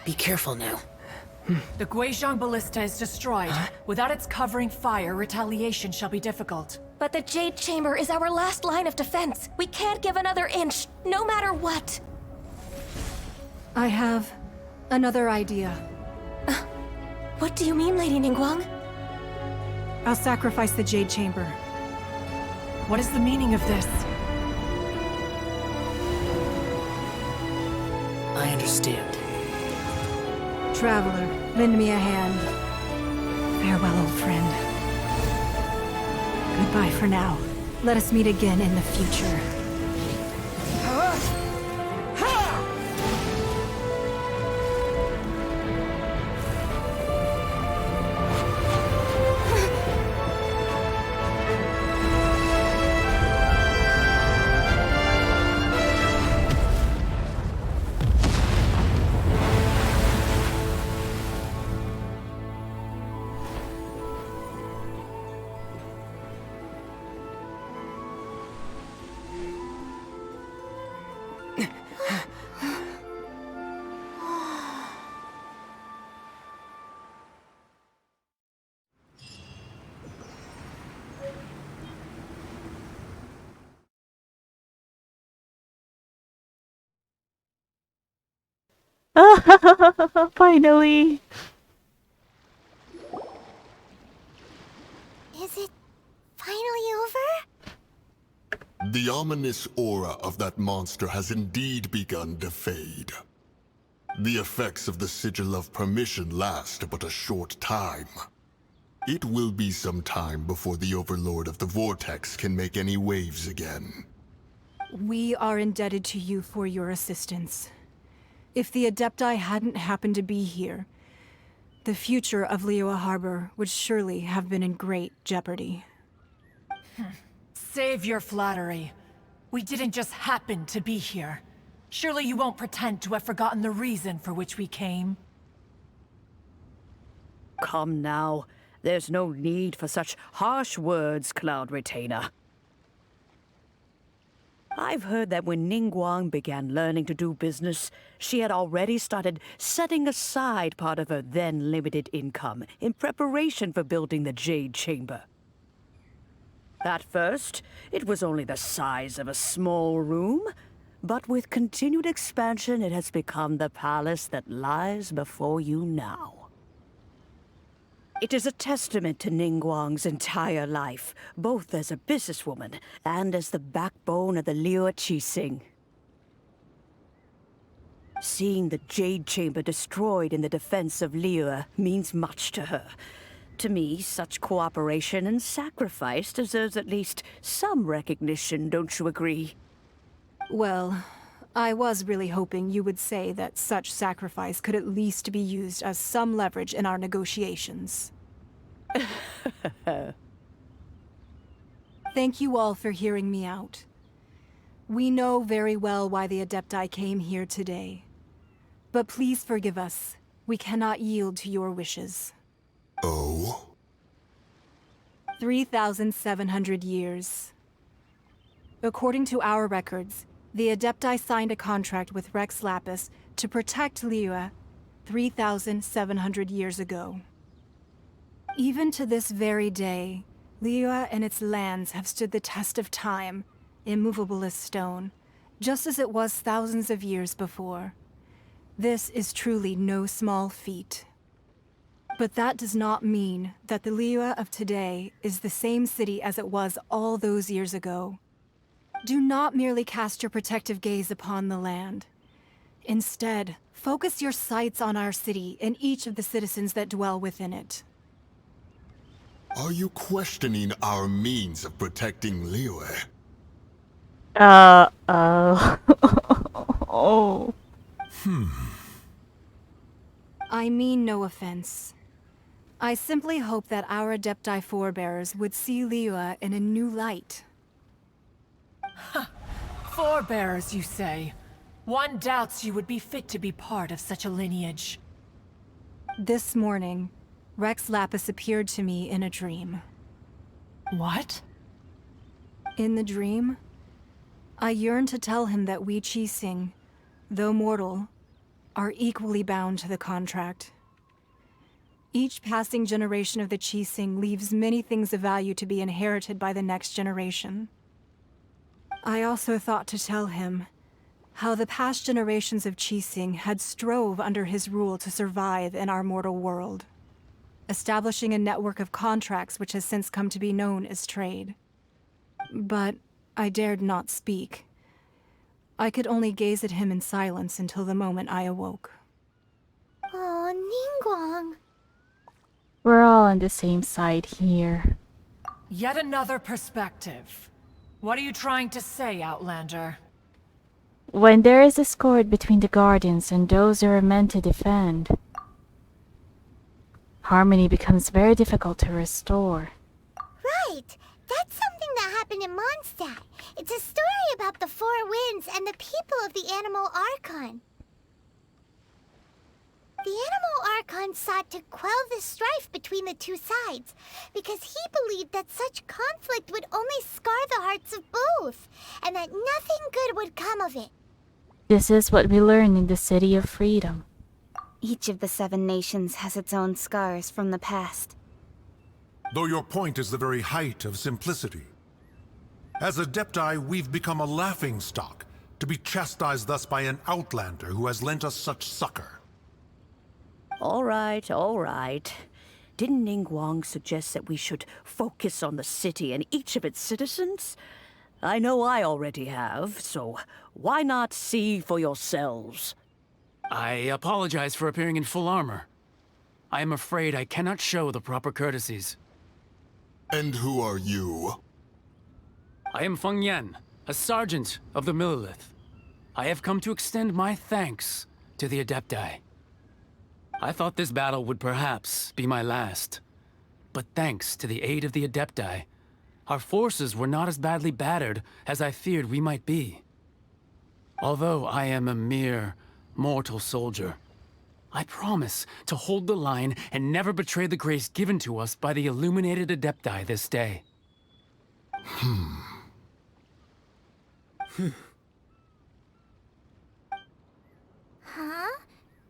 Be careful now. The Guizhong Ballista is destroyed. Without its covering fire, retaliation shall be difficult. But the Jade Chamber is our last line of defense. We can't give another inch, no matter what. I have another idea. What do you mean, Lady Ningguang? I'll sacrifice the Jade Chamber. What is the meaning of this? I understand. Traveler, lend me a hand. Farewell, old friend. Goodbye for now. Let us meet again in the future. Finally. Is it finally over? The ominous aura of that monster has indeed begun to fade. The effects of the Sigil of Permission last but a short time. It will be some time before the Overlord of the Vortex can make any waves again. We are indebted to you for your assistance. If the Adepti hadn't happened to be here, the future of Liyue Harbor would surely have been in great jeopardy. Save your flattery. We didn't just happen to be here. Surely you won't pretend to have forgotten the reason for which we came. Come now. There's no need for such harsh words, Cloud Retainer. I've heard that when Ningguang began learning to do business, she had already started setting aside part of her then limited income in preparation for building the Jade Chamber. At first, it was only the size of a small room, but with continued expansion, it has become the palace that lies before you now. It is a testament to Ningguang's entire life, both as a businesswoman and as the backbone of the Liyue Qixing. Seeing the Jade Chamber destroyed in the defense of Liyue means much to her. To me, such cooperation and sacrifice deserves at least some recognition, don't you agree? Well, I was really hoping you would say that such sacrifice could at least be used as some leverage in our negotiations. Thank you all for hearing me out. We know very well why the Adepti came here today. But please forgive us. We cannot yield to your wishes. Oh? 3,700 years. According to our records, the Adepti signed a contract with Rex Lapis to protect Liyue 3,700 years ago. Even to this very day, Liyue and its lands have stood the test of time, immovable as stone, just as it was thousands of years before. This is truly no small feat. But that does not mean that the Liyue of today is the same city as it was all those years ago. Do not merely cast your protective gaze upon the land. Instead, focus your sights on our city and each of the citizens that dwell within it. Are you questioning our means of protecting Liyue? Oh. I mean no offense. I simply hope that our Adepti forebears would see Liyue in a new light. Forebears, you say? One doubts you would be fit to be part of such a lineage. This morning, Rex Lapis appeared to me in a dream. What? In the dream, I yearned to tell him that we Qixing, though mortal, are equally bound to the contract. Each passing generation of the Qixing leaves many things of value to be inherited by the next generation. I also thought to tell him how the past generations of Qixing had strove under his rule to survive in our mortal world, establishing a network of contracts which has since come to be known as trade. But I dared not speak. I could only gaze at him in silence until the moment I awoke. Oh, Ningguang. We're all on the same side here. Yet another perspective. What are you trying to say, Outlander? When there is discord between the Guardians and those who are meant to defend, harmony becomes very difficult to restore. Right! That's something that happened in Mondstadt. It's a story about the Four Winds and the people of the Animal Archon. The Animal Archon sought to quell the strife between the two sides, because he believed that such conflict would only scar the hearts of both, and that nothing good would come of it. This is what we learn in the City of Freedom. Each of the 7 nations has its own scars from the past. Though your point is the very height of simplicity. As Adepti, we've become a laughingstock, to be chastised thus by an outlander who has lent us such succor. All right. Didn't Ningguang suggest that we should focus on the city and each of its citizens? I know I already have, so why not see for yourselves? I apologize for appearing in full armor. I am afraid I cannot show the proper courtesies. And who are you? I am Feng Yan, a sergeant of the Millilith. I have come to extend my thanks to the Adepti. I thought this battle would perhaps be my last. But thanks to the aid of the Adepti, our forces were not as badly battered as I feared we might be. Although I am a mere mortal soldier, I promise to hold the line and never betray the grace given to us by the illuminated Adepti this day. Huh?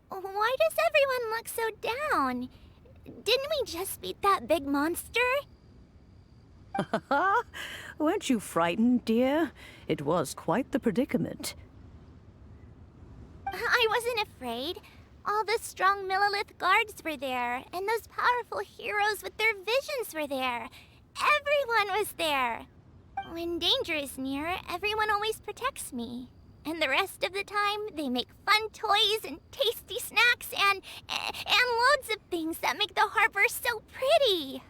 Why does everyone look so down? Didn't we just beat that big monster? Weren't you frightened, dear? It was quite the predicament. I wasn't afraid. All the strong Millilith guards were there, and those powerful heroes with their visions were there. Everyone was there. When danger is near, everyone always protects me. And the rest of the time, they make fun toys and tasty snacks and loads of things that make the harbor so pretty.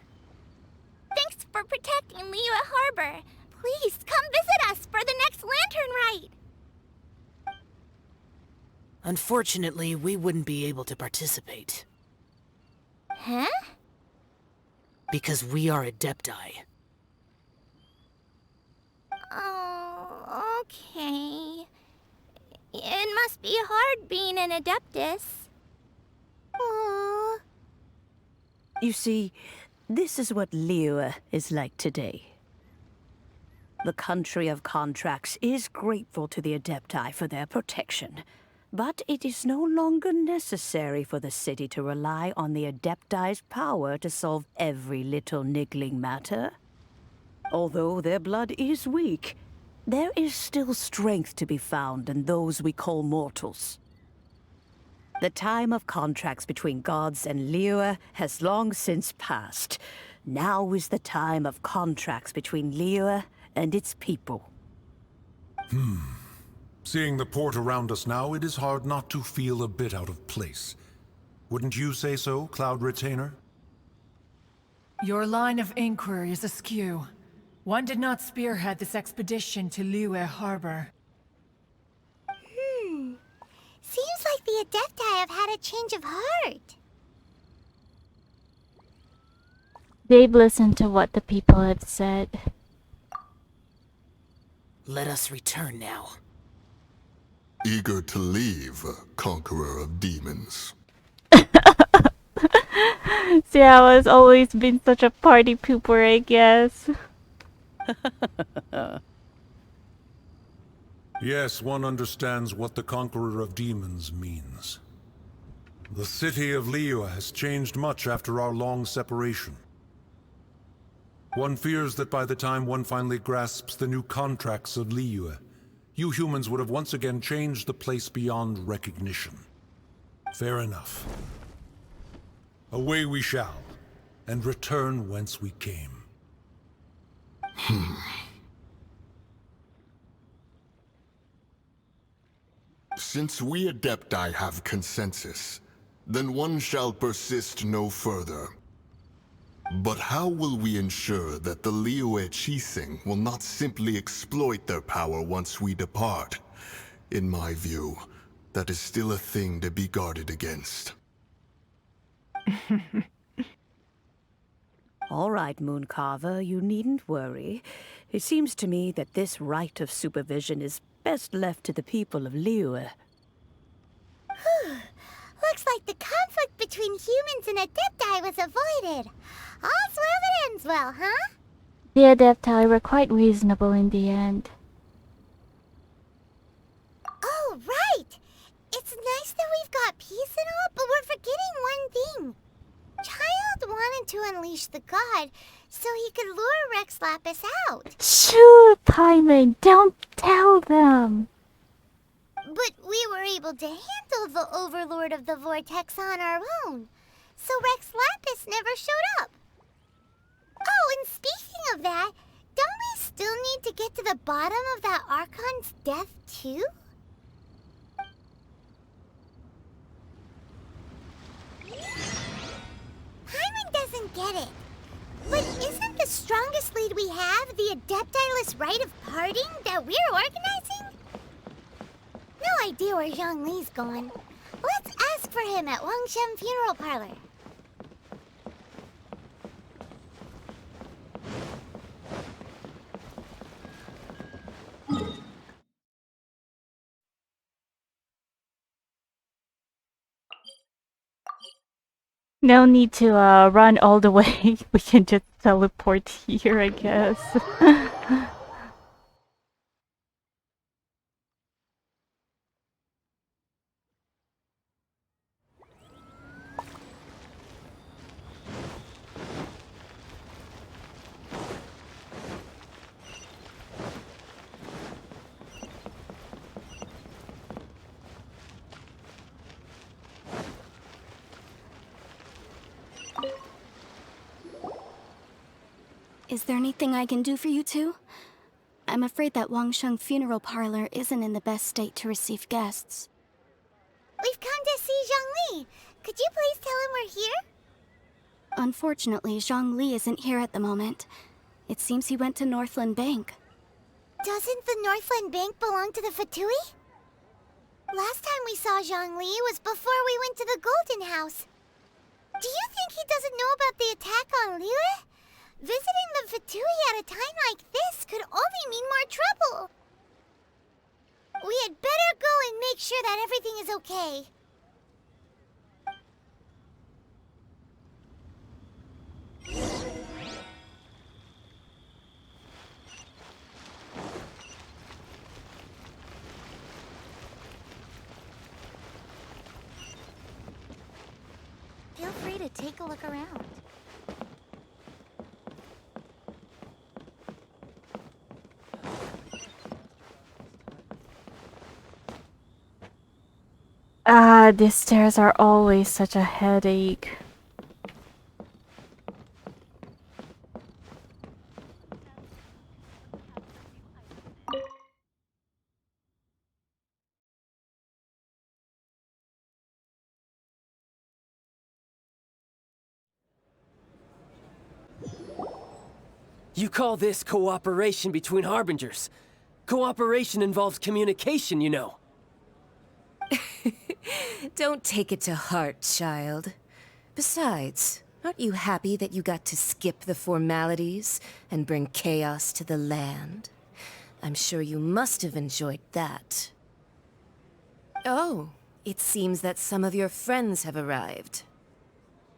Thanks for protecting Liyue Harbor. Please come visit us for the next lantern rite. Unfortunately, we wouldn't be able to participate. Huh? Because we are Adepti. Oh, okay. It must be hard being an Adeptus. Aww. You see, this is what Liyue is like today. The country of contracts is grateful to the Adepti for their protection, but it is no longer necessary for the city to rely on the Adepti's power to solve every little niggling matter. Although their blood is weak, there is still strength to be found in those we call mortals. The time of contracts between gods and Liyue has long since passed. Now is the time of contracts between Liyue and its people. Seeing the port around us now, it is hard not to feel a bit out of place. Wouldn't you say so, Cloud Retainer? Your line of inquiry is askew. One did not spearhead this expedition to Liyue Harbor. Seems like the Adepti have had a change of heart. They've listened to what the people have said. Let us return now. Eager to leave, conqueror of demons. Xiao has always been such a party pooper, I guess. Yes, one understands what the conqueror of demons means. The city of Liyue has changed much after our long separation. One fears that by the time one finally grasps the new contracts of Liyue, you humans would have once again changed the place beyond recognition. Fair enough. Away we shall, and return whence we came. Since we Adepti have consensus, then one shall persist no further. But how will we ensure that the Liyue keqing will not simply exploit their power once we depart? In my view, that is still a thing to be guarded against. All right, Mooncarver, you needn't worry. It seems to me that this right of supervision is best left to the people of Liyue. Looks like the conflict between humans and Adepti was avoided. All's well that ends well, huh? The Adepti were quite reasonable in the end. Oh, right! It's nice that we've got peace and all, but we're forgetting one thing. Childe wanted to unleash the god so he could lure Rex Lapis out. Shoo, Paimon, don't tell them! But we were able to handle the Overlord of the Vortex on our own, so Rex Lapis never showed up. Oh, and speaking of that, don't we still need to get to the bottom of that Archon's death, too? Paimon doesn't get it. But isn't the strongest lead we have the Adeptiless rite of parting that we're organizing? No idea where Zhongli's going. Let's ask for him at Wangshen Funeral Parlor. No need to run all the way. We can just teleport here, I guess. Is there anything I can do for you two? I'm afraid that Wangsheng funeral parlor isn't in the best state to receive guests. We've come to see Zhongli. Could you please tell him we're here? Unfortunately, Zhongli isn't here at the moment. It seems he went to Northland Bank. Doesn't the Northland Bank belong to the Fatui? Last time we saw Zhongli was before we went to the Golden House. Do you think he doesn't know about the attack on Liyue? Visiting the Fatui at a time like this could only mean more trouble. We had better go and make sure that everything is okay. Feel free to take a look around. These stairs are always such a headache. You call this cooperation between Harbingers? Cooperation involves communication, you know. Don't take it to heart, child. Besides, aren't you happy that you got to skip the formalities and bring chaos to the land? I'm sure you must have enjoyed that. Oh, it seems that some of your friends have arrived.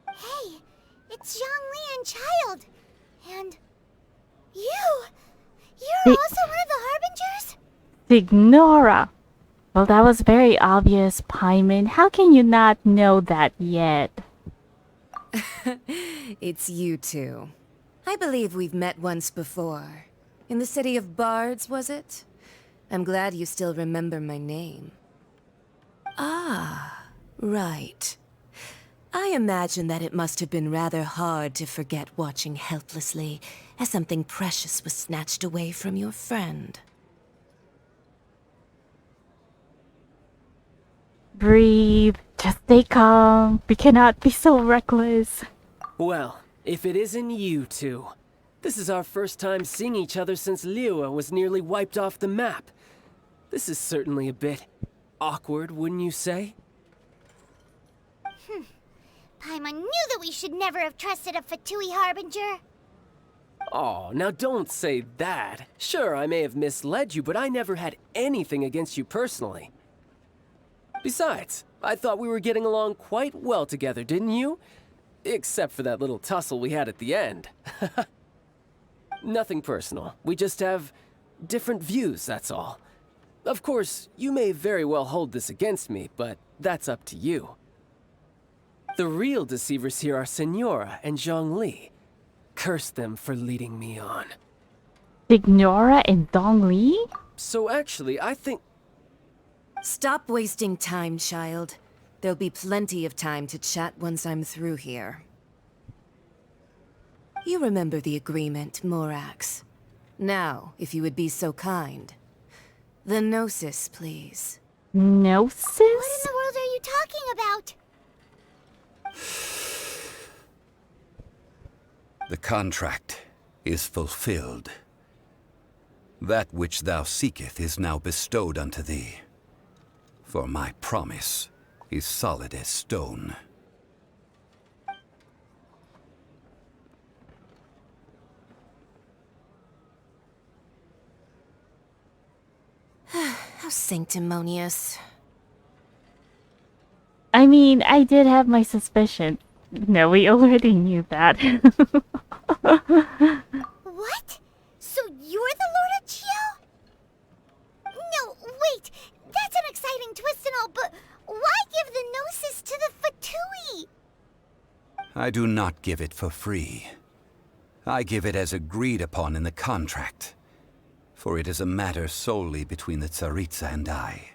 Hey, it's Zhongli and Childe. And you're also one of the Harbingers? Signora! Well, that was very obvious, Paimon. How can you not know that yet? It's you two. I believe we've met once before. In the city of Bards, was it? I'm glad you still remember my name. Ah, right. I imagine that it must have been rather hard to forget watching helplessly as something precious was snatched away from your friend. Breathe. Just stay calm. We cannot be so reckless. Well, if it isn't you two. This is our first time seeing each other since Liyue was nearly wiped off the map. This is certainly a bit awkward, wouldn't you say? Paimon knew that we should never have trusted a Fatui Harbinger. Oh, now don't say that. Sure, I may have misled you, but I never had anything against you personally. Besides, I thought we were getting along quite well together, didn't you? Except for that little tussle we had at the end. Nothing personal. We just have different views, that's all. Of course, you may very well hold this against me, but that's up to you. The real deceivers here are Signora and Zhongli. Curse them for leading me on. Signora and Zhongli? So actually, I think... Stop wasting time, child. There'll be plenty of time to chat once I'm through here. You remember the agreement, Morax. Now, if you would be so kind. The Gnosis, please. Gnosis? What in the world are you talking about? The contract is fulfilled. That which thou seeketh is now bestowed unto thee. For my promise is solid as stone. How sanctimonious. I mean, I did have my suspicion. No, we already knew that. What? So you're the Lord of Xiao? No, wait. That's an exciting twist and all, but why give the Gnosis to the Fatui? I do not give it for free. I give it as agreed upon in the contract. For it is a matter solely between the Tsaritsa and I.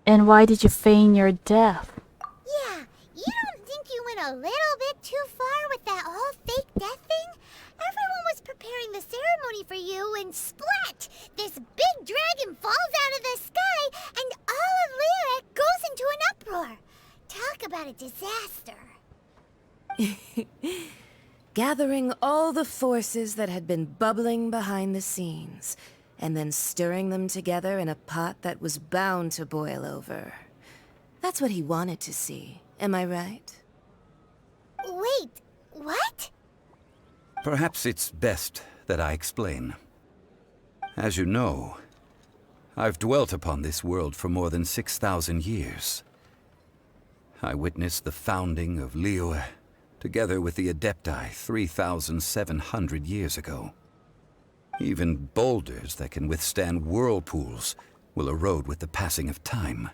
And why did you feign your death? Yeah, you don't think you went a little bit too far with that whole fake death thing? Everyone was preparing the ceremony for you, and splat! This big dragon falls out of the sky, and all of Liyue goes into an uproar. Talk about a disaster. Gathering all the forces that had been bubbling behind the scenes, and then stirring them together in a pot that was bound to boil over. That's what he wanted to see, am I right? Wait, what? Perhaps it's best that I explain. As you know, I've dwelt upon this world for more than 6,000 years. I witnessed the founding of Liyue, together with the Adepti 3,700 years ago. Even boulders that can withstand whirlpools will erode with the passing of time.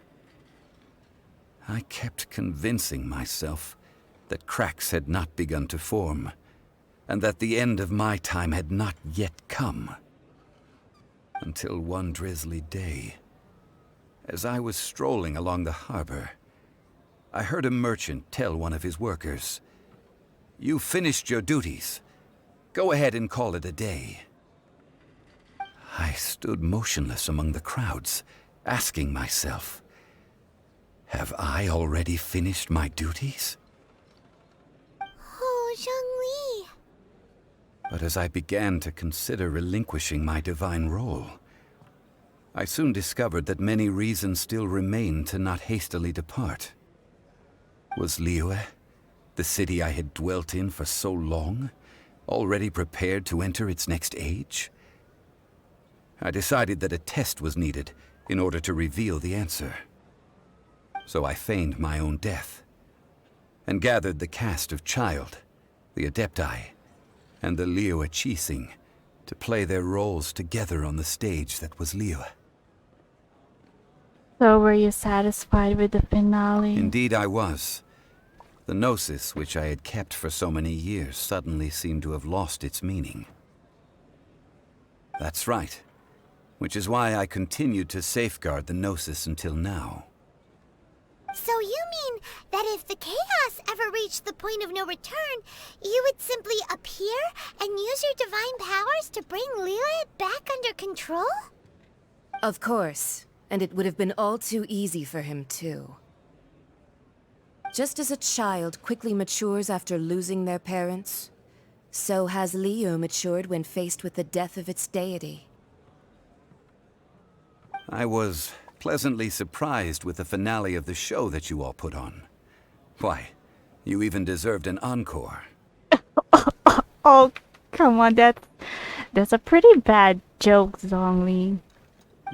I kept convincing myself that cracks had not begun to form, and that the end of my time had not yet come. Until one drizzly day, as I was strolling along the harbor, I heard a merchant tell one of his workers, "You finished your duties. Go ahead and call it a day." I stood motionless among the crowds, asking myself, have I already finished my duties? Oh, Zhongli. But as I began to consider relinquishing my divine role, I soon discovered that many reasons still remained to not hastily depart. Was Liyue, the city I had dwelt in for so long, already prepared to enter its next age? I decided that a test was needed in order to reveal the answer. So I feigned my own death, and gathered the cast of Childe, the Adepti, and the Liyue keqing to play their roles together on the stage that was Liyue. So were you satisfied with the finale? Indeed I was. The Gnosis, which I had kept for so many years, suddenly seemed to have lost its meaning. That's right. Which is why I continued to safeguard the Gnosis until now. So you mean that if the chaos ever reached the point of no return, you would simply appear and use your divine powers to bring Liyue back under control? Of course, and it would have been all too easy for him too. Just as a child quickly matures after losing their parents, so has Liyue matured when faced with the death of its deity. I was pleasantly surprised with the finale of the show that you all put on. Why, you even deserved an encore. Oh, come on, that's a pretty bad joke, Zhongli.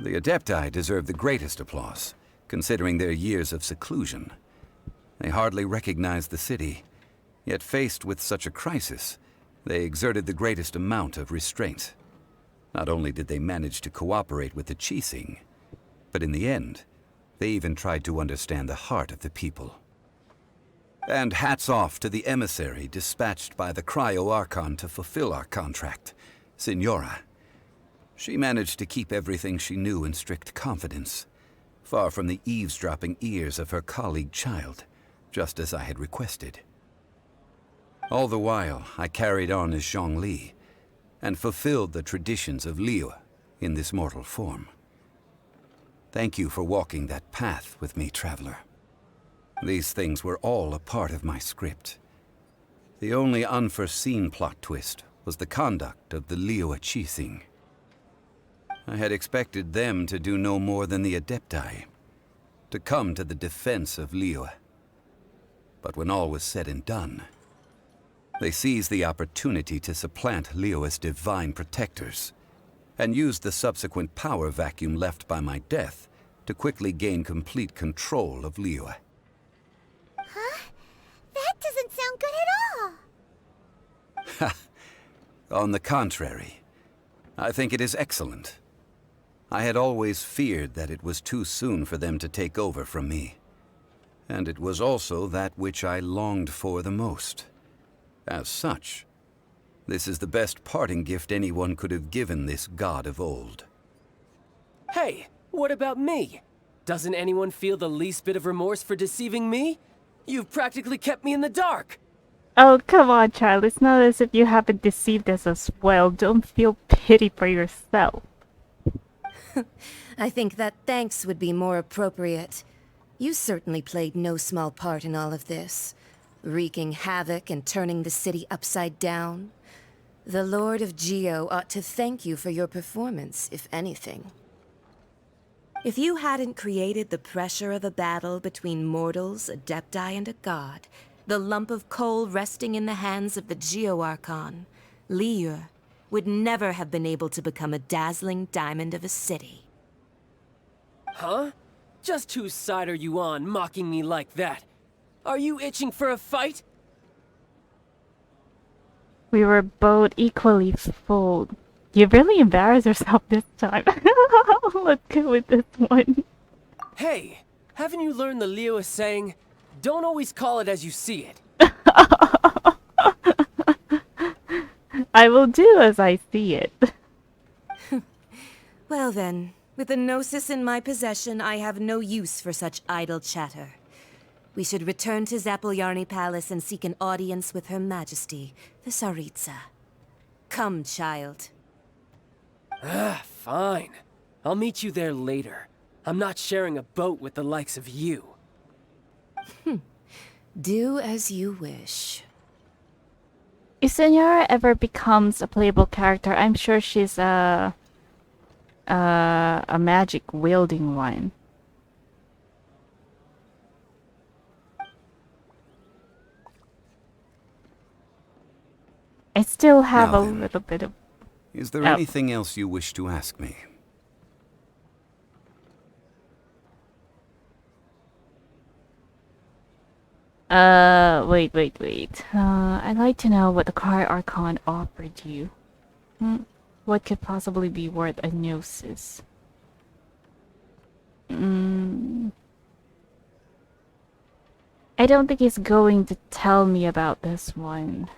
The Adepti deserve the greatest applause, considering their years of seclusion. They hardly recognized the city, yet faced with such a crisis, they exerted the greatest amount of restraint. Not only did they manage to cooperate with the keqing, but in the end, they even tried to understand the heart of the people. And hats off to the emissary dispatched by the Archon to fulfill our contract, Signora. She managed to keep everything she knew in strict confidence, far from the eavesdropping ears of her colleague Childe, just as I had requested. All the while, I carried on as Zhongli, and fulfilled the traditions of Liyue in this mortal form. Thank you for walking that path with me, traveler. These things were all a part of my script. The only unforeseen plot twist was the conduct of the Liyue keqing. I had expected them to do no more than the Adepti, to come to the defense of Liyue. But when all was said and done, they seized the opportunity to supplant Liyue's divine protectors, and used the subsequent power vacuum left by my death to quickly gain complete control of Liyue. Huh? That doesn't sound good at On the contrary, I think it is excellent. I had always feared that it was too soon for them to take over from me. And it was also that which I longed for the most. As such, this is the best parting gift anyone could have given this god of old. Hey, what about me? Doesn't anyone feel the least bit of remorse for deceiving me? You've practically kept me in the dark. Oh, come on, child. It's not as if you haven't deceived us as well. Don't feel pity for yourself. I think that thanks would be more appropriate. You certainly played no small part in all of this, wreaking havoc and turning the city upside down. The Lord of Geo ought to thank you for your performance, if anything. If you hadn't created the pressure of a battle between mortals, Adepti, and a god, the lump of coal resting in the hands of the Geo Archon, Liyue, would never have been able to become a dazzling diamond of a city. Huh? Just whose side are you on, mocking me like that? Are you itching for a fight? We were both equally fooled. You really embarrassed yourself this time. Let's go with this one. Hey, haven't you learned the Liyue saying, don't always call it as you see it? I will do as I see it. Well then, with the Gnosis in my possession, I have no use for such idle chatter. We should return to Zapoljarny Palace and seek an audience with Her Majesty, the Tsaritsa. Come, child. Fine. I'll meet you there later. I'm not sharing a boat with the likes of you. Do as you wish. If Senora ever becomes a playable character, I'm sure she's a magic wielding one. I still have Now a then, little bit of... Is there anything else you wish to ask me? Wait. I'd like to know what the Cry Archon offered you. What could possibly be worth a Gnosis? I don't think he's going to tell me about this one.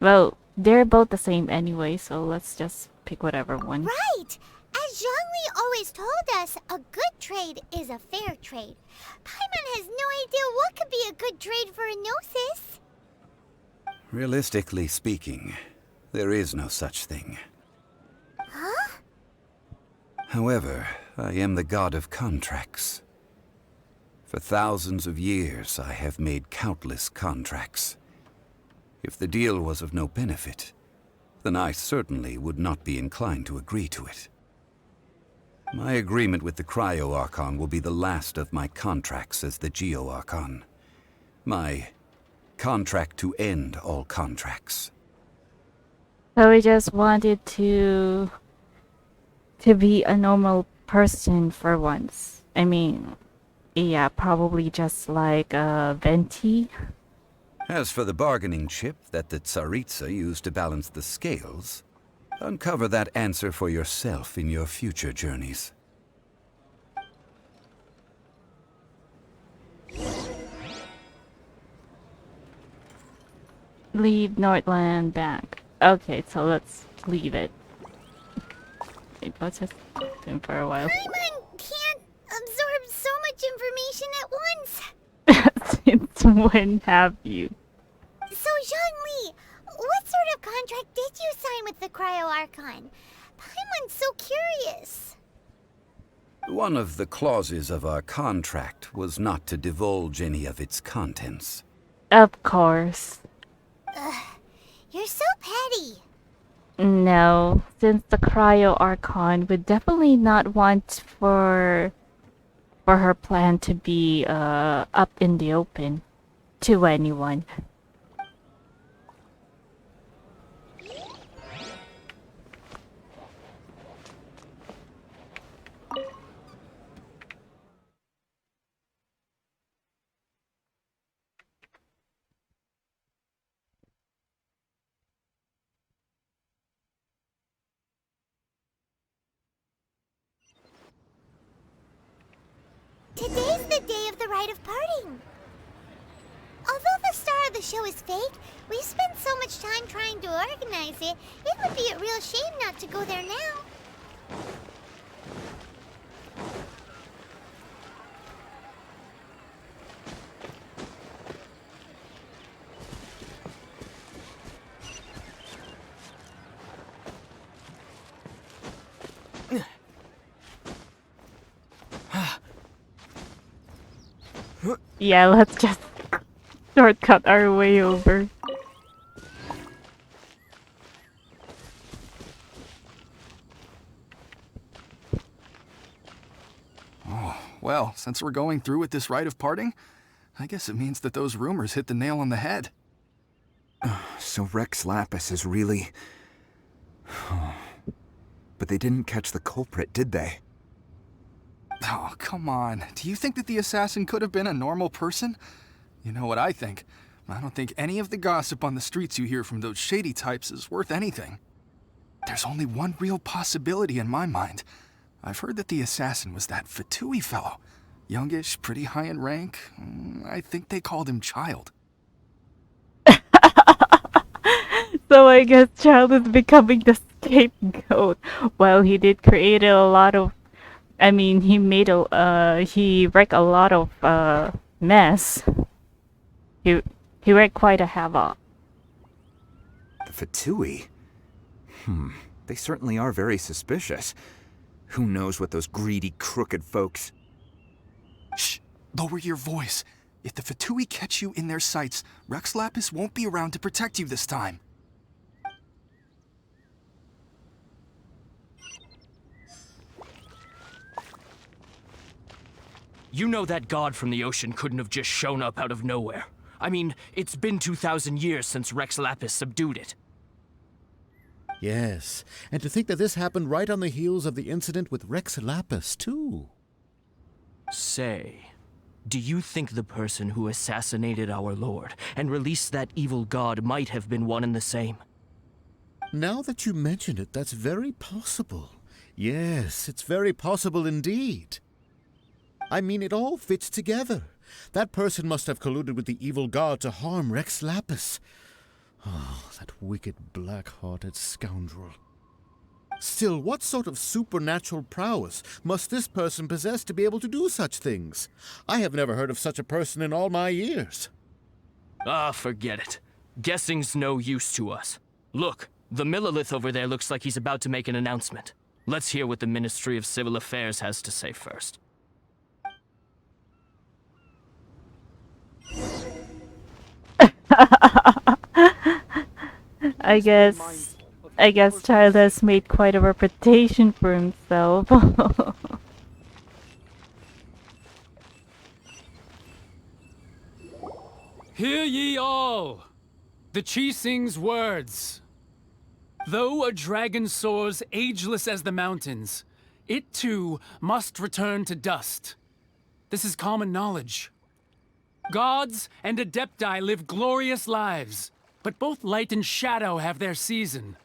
Well, they're both the same anyway, so let's just pick whatever one. Right! As Zhongli always told us, a good trade is a fair trade. Paimon has no idea what could be a good trade for a Gnosis. Realistically speaking, there is no such thing. Huh? However, I am the god of contracts. For thousands of years, I have made countless contracts. If the deal was of no benefit, then I certainly would not be inclined to agree to it. My agreement with the Cryo Archon will be the last of my contracts as the Geo Archon. My contract to end all contracts. So we just wanted to be a normal person for once. I mean, yeah, probably just like Venti. As for the bargaining chip that the Tsaritsa used to balance the scales, uncover that answer for yourself in your future journeys. Leave Nordland back. Okay, so let's leave it. Wait, let's just do him for a while. Paimon can't absorb so much information at once. Since when have you? So, Zhongli, what sort of contract did you sign with the Cryo Archon? Paimon's so curious. One of the clauses of our contract was not to divulge any of its contents. Of course. You're so petty. No, since the Cryo Archon would definitely not want for her plan to be up in the open to anyone. Today's the day of the rite of parting. Although the star of the show is fake, we've spent so much time trying to organize it, it would be a real shame not to go there now. Yeah, let's just shortcut our way over. Oh, well, since we're going through with this rite of parting, I guess it means that those rumors hit the nail on the head. So Rex Lapis is really... But they didn't catch the culprit, did they? Oh, come on. Do you think that the assassin could have been a normal person? You know what I think. I don't think any of the gossip on the streets you hear from those shady types is worth anything. There's only one real possibility in my mind. I've heard that the assassin was that Fatui fellow. Youngish, pretty high in rank. I think they called him Childe. So I guess Childe is becoming the scapegoat. Well, he did create a lot of... I mean, he wrecked a lot of mess. He wreaked quite a havoc. The Fatui? They certainly are very suspicious. Who knows what those greedy, crooked folks... Shh! Lower your voice. If the Fatui catch you in their sights, Rex Lapis won't be around to protect you this time. You know that god from the ocean couldn't have just shown up out of nowhere. I mean, it's been 2,000 years since Rex Lapis subdued it. Yes, and to think that this happened right on the heels of the incident with Rex Lapis, too. Say, do you think the person who assassinated our lord and released that evil god might have been one and the same? Now that you mention it, that's very possible. Yes, it's very possible indeed. I mean, it all fits together. That person must have colluded with the evil god to harm Rex Lapis. Oh, that wicked, black-hearted scoundrel. Still, what sort of supernatural prowess must this person possess to be able to do such things? I have never heard of such a person in all my years. Ah, forget it. Guessing's no use to us. Look, the Millilith over there looks like he's about to make an announcement. Let's hear what the Ministry of Civil Affairs has to say first. I guess Childe has made quite a reputation for himself. Hear ye all! The Keqing's words. Though a dragon soars ageless as the mountains, it too must return to dust. This is common knowledge. Gods and Adepti live glorious lives, but both light and shadow have their season.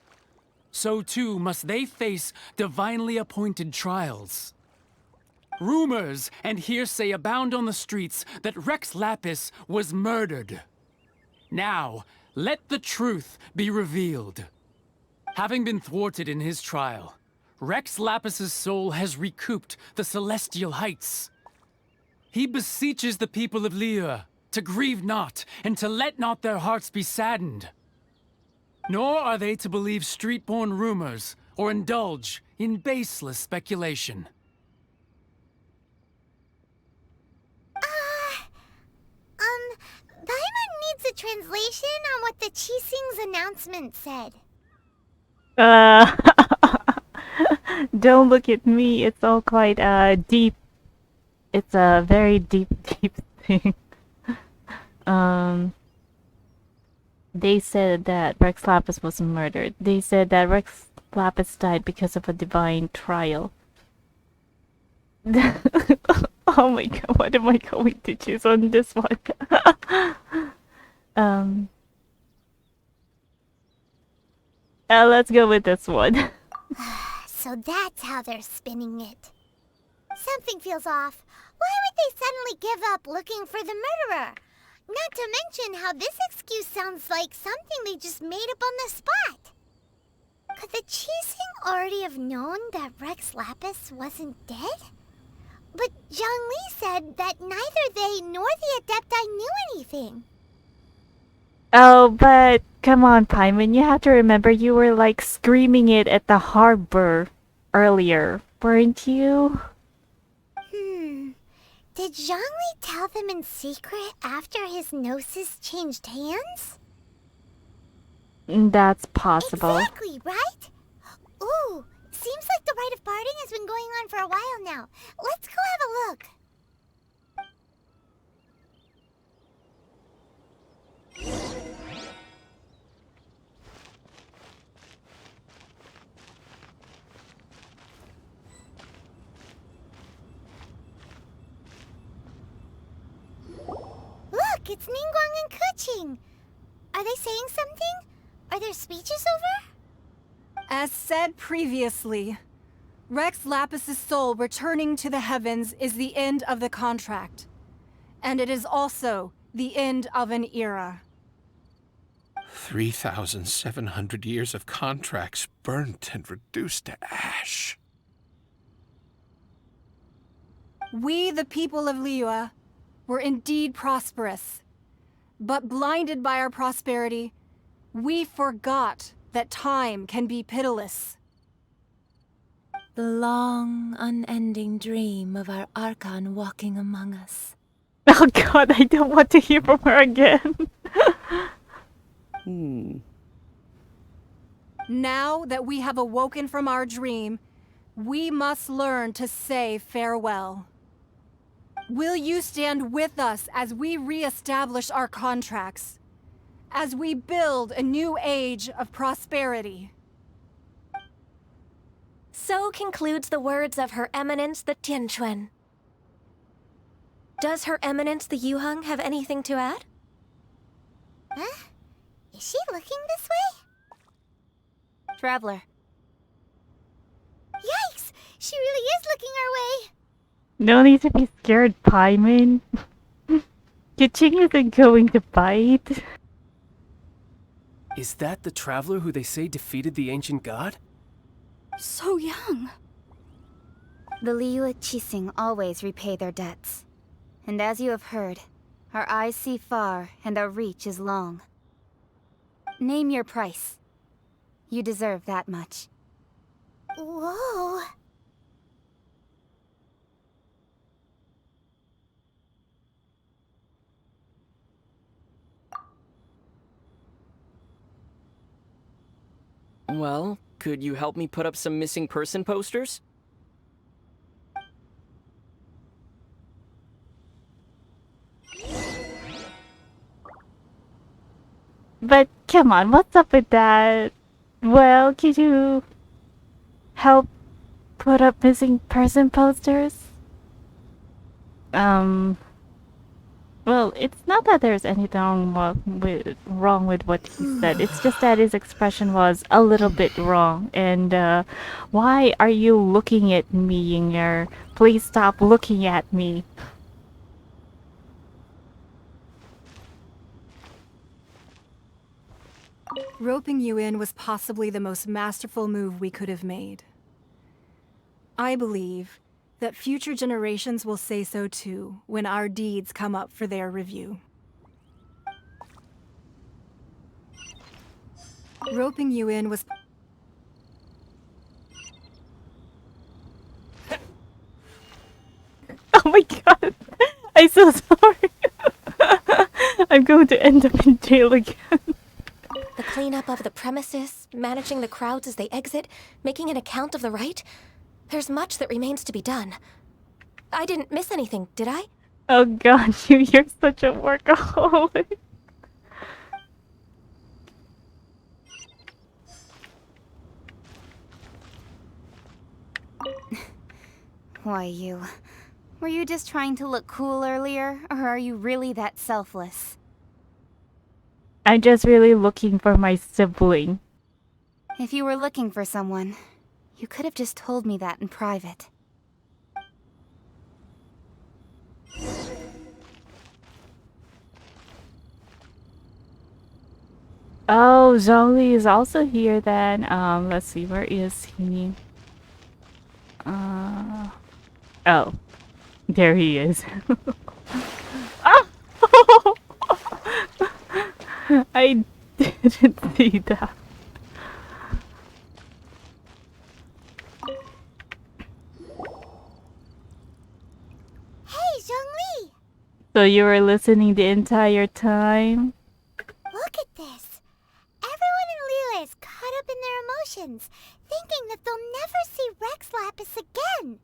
So too must they face divinely appointed trials. Rumors and hearsay abound on the streets that Rex Lapis was murdered. Now, let the truth be revealed. Having been thwarted in his trial, Rex Lapis's soul has recouped the celestial heights. He beseeches the people of Liyue to grieve not and to let not their hearts be saddened. Nor are they to believe street-born rumors or indulge in baseless speculation. Paimon needs a translation on what the Keqing's announcement said. Don't look at me. It's all quite deep. It's a very deep thing. They said that Rex Lapis was murdered. They said that Rex Lapis died because of a divine trial. Oh my god, what am I going to choose on this one? Let's go with this one. So that's how they're spinning it. Something feels off. Why would they suddenly give up looking for the murderer? Not to mention how this excuse sounds like something they just made up on the spot. Could the Qixing already have known that Rex Lapis wasn't dead? But Zhongli said that neither they nor the Adepti knew anything. Oh, but come on, Paimon, you have to remember you were like screaming it at the harbor earlier, weren't you? Did Zhongli tell them in secret after his Gnosis changed hands? That's possible. Exactly, right? Ooh, seems like the rite of parting has been going on for a while now. Let's go have a look. Look, it's Ningguang and keqing. Are they saying something? Are their speeches over? As said previously, Rex Lapis's soul returning to the heavens is the end of the contract. And it is also the end of an era. 3,700 years of contracts burnt and reduced to ash. We, the people of Liyue, were indeed prosperous. But blinded by our prosperity, we forgot that time can be pitiless. The long, unending dream of our Archon walking among us. Oh god, I don't want to hear from her again. Now that we have awoken from our dream, we must learn to say farewell. Will you stand with us as we re-establish our contracts? As we build a new age of prosperity? So concludes the words of Her Eminence the Tianquan. Does Her Eminence the Yuheng have anything to add? Huh? Is she looking this way? Traveler. Yikes! She really is looking our way! No need to be scared, Paimon. Keqing isn't going to bite. Is that the traveler who they say defeated the ancient god? So young. The Liyue Qixing always repay their debts. And as you have heard, our eyes see far and our reach is long. Name your price. You deserve that much. Whoa. Well, could you help me put up some missing person posters? But come on, what's up with that? Well, could you help put up missing person posters? Well, it's not that there's anything wrong with what he said. It's just that his expression was a little bit wrong. And why are you looking at me, Yinger? Please stop looking at me. Roping you in was possibly the most masterful move we could have made. I believe that future generations will say so too when our deeds come up for their review. Roping you in was... Oh my god! I'm so sorry! I'm going to end up in jail again. The cleanup of the premises, managing the crowds as they exit, making an account of the rite. There's much that remains to be done. I didn't miss anything, did I? Oh god, you're such a workaholic. Why, you... Were you just trying to look cool earlier, or are you really that selfless? I'm just really looking for my sibling. If you were looking for someone, you could have just told me that in private. Oh, Zhongli is also here then. Let's see, where is he? Oh, there he is. Ah! I didn't see that. Hey, Zhongli! So you were listening the entire time? Look at this. Everyone in Liyue is caught up in their emotions, thinking that they'll never see Rex Lapis again.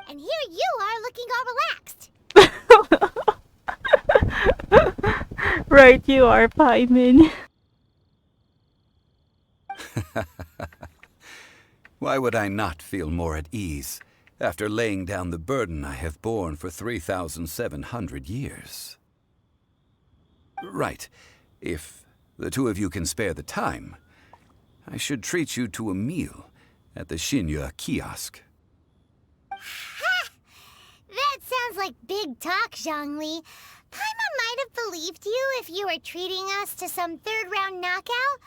And here you are looking all relaxed. Right, you are, Paimon. Why would I not feel more at ease after laying down the burden I have borne for 3,700 years? Right. If the two of you can spare the time, I should treat you to a meal at the Liyue kiosk. Ha! That sounds like big talk, Zhongli. Paimon might have believed you if you were treating us to some third-round knockout,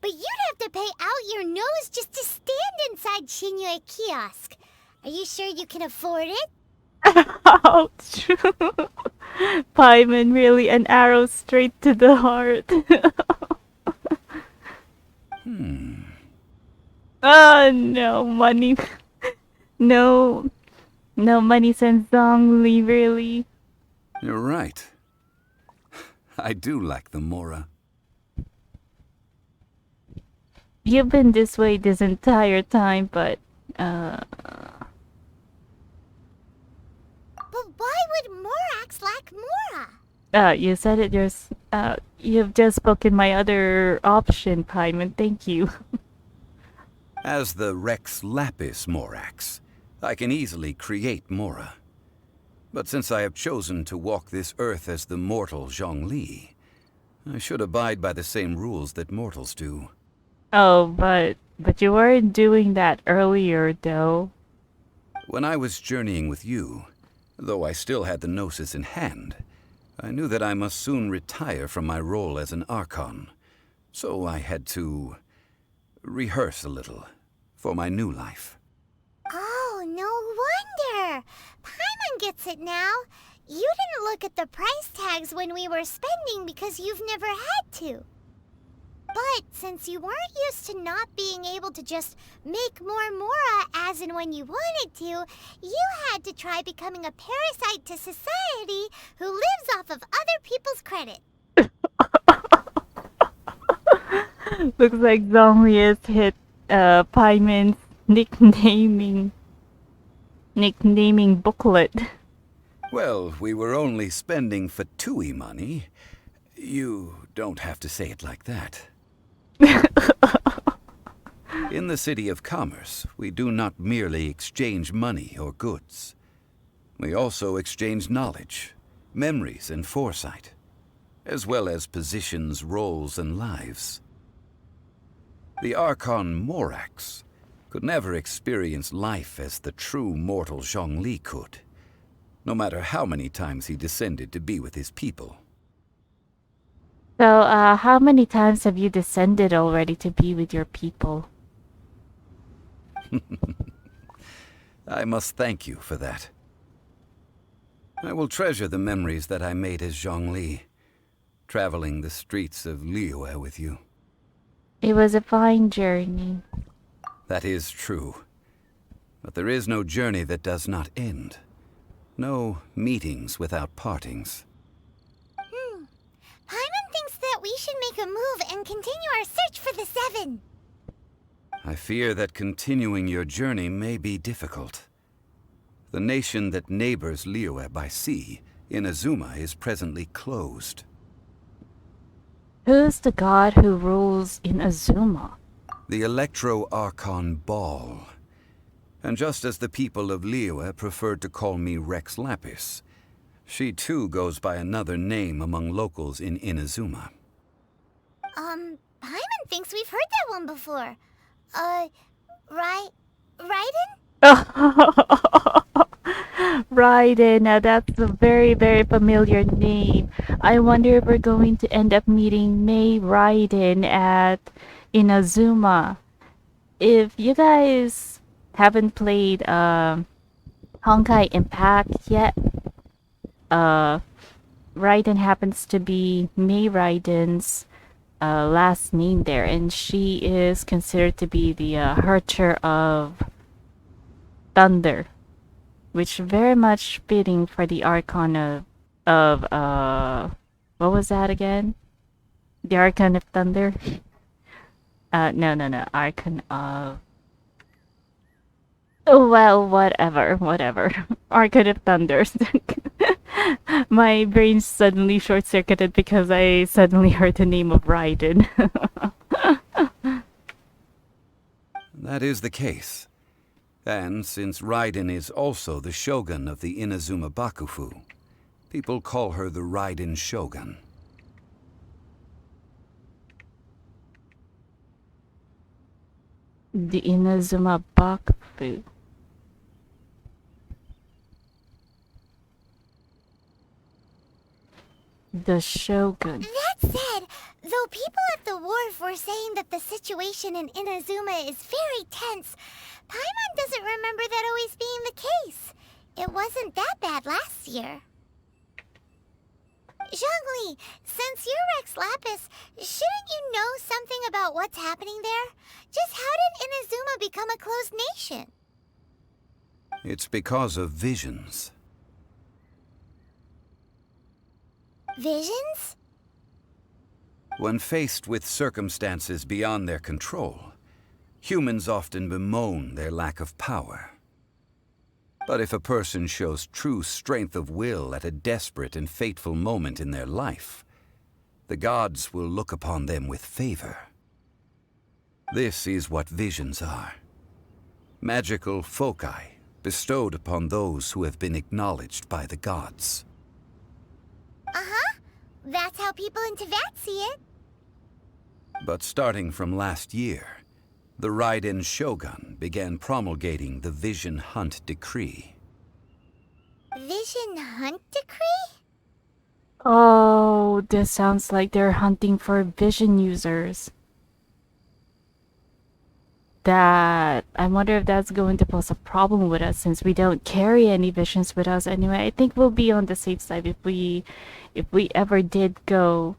but you'd have to pay out your nose just to stand inside Liyue kiosk. Are you sure you can afford it? Ouch. Paimon, really an arrow straight to the heart. Oh no, money. No money since Zhongli, really. You're right. I do like the Mora. You've been this way this entire time, but But why would Morax lack Mora? you said it you've just spoken my other option, Paimon, thank you. As the Rex Lapis Morax, I can easily create Mora. But since I have chosen to walk this earth as the mortal Zhongli, I should abide by the same rules that mortals do. Oh, but you weren't doing that earlier, though. When I was journeying with you, though I still had the Gnosis in hand, I knew that I must soon retire from my role as an Archon. So I had to rehearse a little for my new life. Oh, no wonder. Paimon gets it now. You didn't look at the price tags when we were spending because you've never had to. But since you weren't used to not being able to just make more Mora as and when you wanted to, you had to try becoming a parasite to society who lives off of other people's credit. Looks like Zhongli has hit Paimon's nicknaming booklet. Well, we were only spending Fatui money. You don't have to say it like that. In the City of Commerce, we do not merely exchange money or goods. We also exchange knowledge, memories, and foresight, as well as positions, roles, and lives. The Archon Morax could never experience life as the true mortal Zhongli could, no matter how many times he descended to be with his people. So, how many times have you descended already to be with your people? I must thank you for that. I will treasure the memories that I made as Zhongli, traveling the streets of Liyue with you. It was a fine journey. That is true. But there is no journey that does not end. No meetings without partings. Paimon thinks that we should make a move and continue our search for the Seven. I fear that continuing your journey may be difficult. The nation that neighbors Liyue by sea, Inazuma, is presently closed. Who's the god who rules in Azuma? The Electro-Archon Ball. And just as the people of Liyue preferred to call me Rex Lapis, she too goes by another name among locals in Inazuma. Paimon thinks we've heard that one before. Raiden? Raiden, now that's a very, very familiar name. I wonder if we're going to end up meeting Mei Raiden at Inazuma. If you guys haven't played Honkai Impact yet, Raiden happens to be Mei Raiden's last name there, and she is considered to be the Hercher of Thunder, which very much fitting for the Archon of what was that again? The Archon of Thunder? No, Archon of... Oh, well, whatever. Archon of Thunder. My brain suddenly short-circuited because I suddenly heard the name of Raiden. That is the case. And since Raiden is also the Shogun of the Inazuma Bakufu, people call her the Raiden Shogun. The Inazuma Bakufu. The Shogun. That said, though people at the wharf were saying that the situation in Inazuma is very tense, Paimon doesn't remember that always being the case. It wasn't that bad last year. Zhongli, since you're Rex Lapis, shouldn't you know something about what's happening there? Just how did Inazuma become a closed nation? It's because of visions. Visions? When faced with circumstances beyond their control, humans often bemoan their lack of power. But if a person shows true strength of will at a desperate and fateful moment in their life, the gods will look upon them with favor. This is what visions are. Magical foci bestowed upon those who have been acknowledged by the gods. Uh-huh. That's how people in Teyvat see it. But starting from last year, the Raiden Shogun began promulgating the Vision Hunt Decree. Vision Hunt Decree? Oh, this sounds like they're hunting for vision users. That... I wonder if that's going to pose a problem with us since we don't carry any visions with us anyway. I think we'll be on the safe side if we ever did go...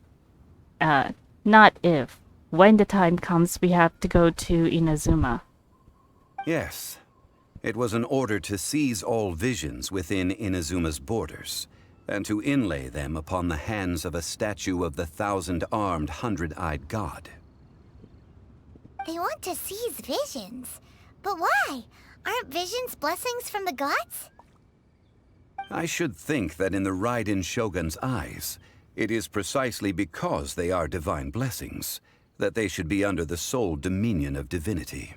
not if. When the time comes, we have to go to Inazuma. Yes. It was an order to seize all visions within Inazuma's borders, and to inlay them upon the hands of a statue of the 1,000-armed, 100-eyed god. They want to seize visions. But why? Aren't visions blessings from the gods? I should think that in the Raiden Shogun's eyes, it is precisely because they are divine blessings that they should be under the sole dominion of divinity.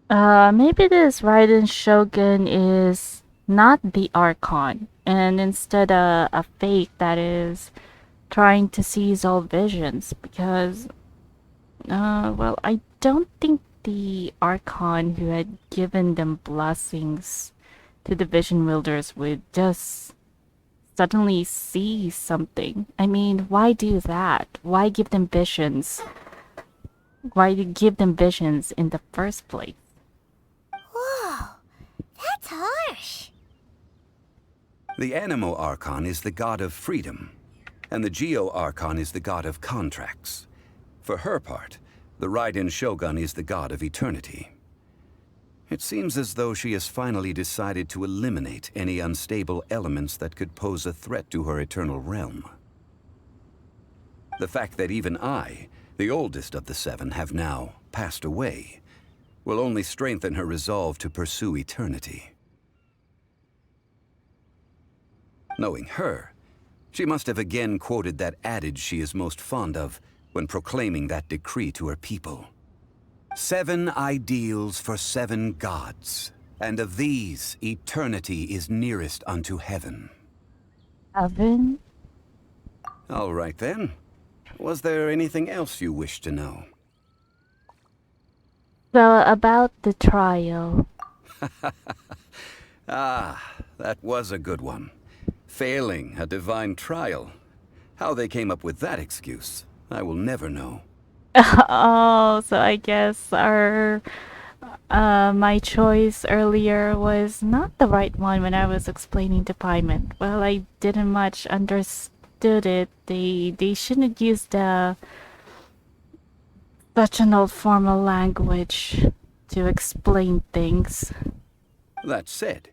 Maybe this Raiden Shogun is not the Archon, and instead a fate that is trying to seize all visions, because, well, I don't think the Archon who had given them blessings to the Vision Wielders would just suddenly see something. I mean, why do that? Why give them visions? Why give them visions in the first place? Whoa, that's harsh. The Animo Archon is the god of freedom, and the Geo Archon is the god of contracts. For her part, the Raiden Shogun is the god of eternity. It seems as though she has finally decided to eliminate any unstable elements that could pose a threat to her eternal realm. The fact that even I, the oldest of the seven, have now passed away, will only strengthen her resolve to pursue eternity. Knowing her, she must have again quoted that adage she is most fond of when proclaiming that decree to her people. 7 ideals for 7 gods, and of these, eternity is nearest unto heaven. Heaven? All right then. Was there anything else you wish to know? Well, about the trial. Ah, that was a good one. Failing a divine trial. How they came up with that excuse, I will never know. Oh, so I guess my choice earlier was not the right one when I was explaining to Paimon. Well, I didn't much understood it. They shouldn't use such an old formal language to explain things. That said,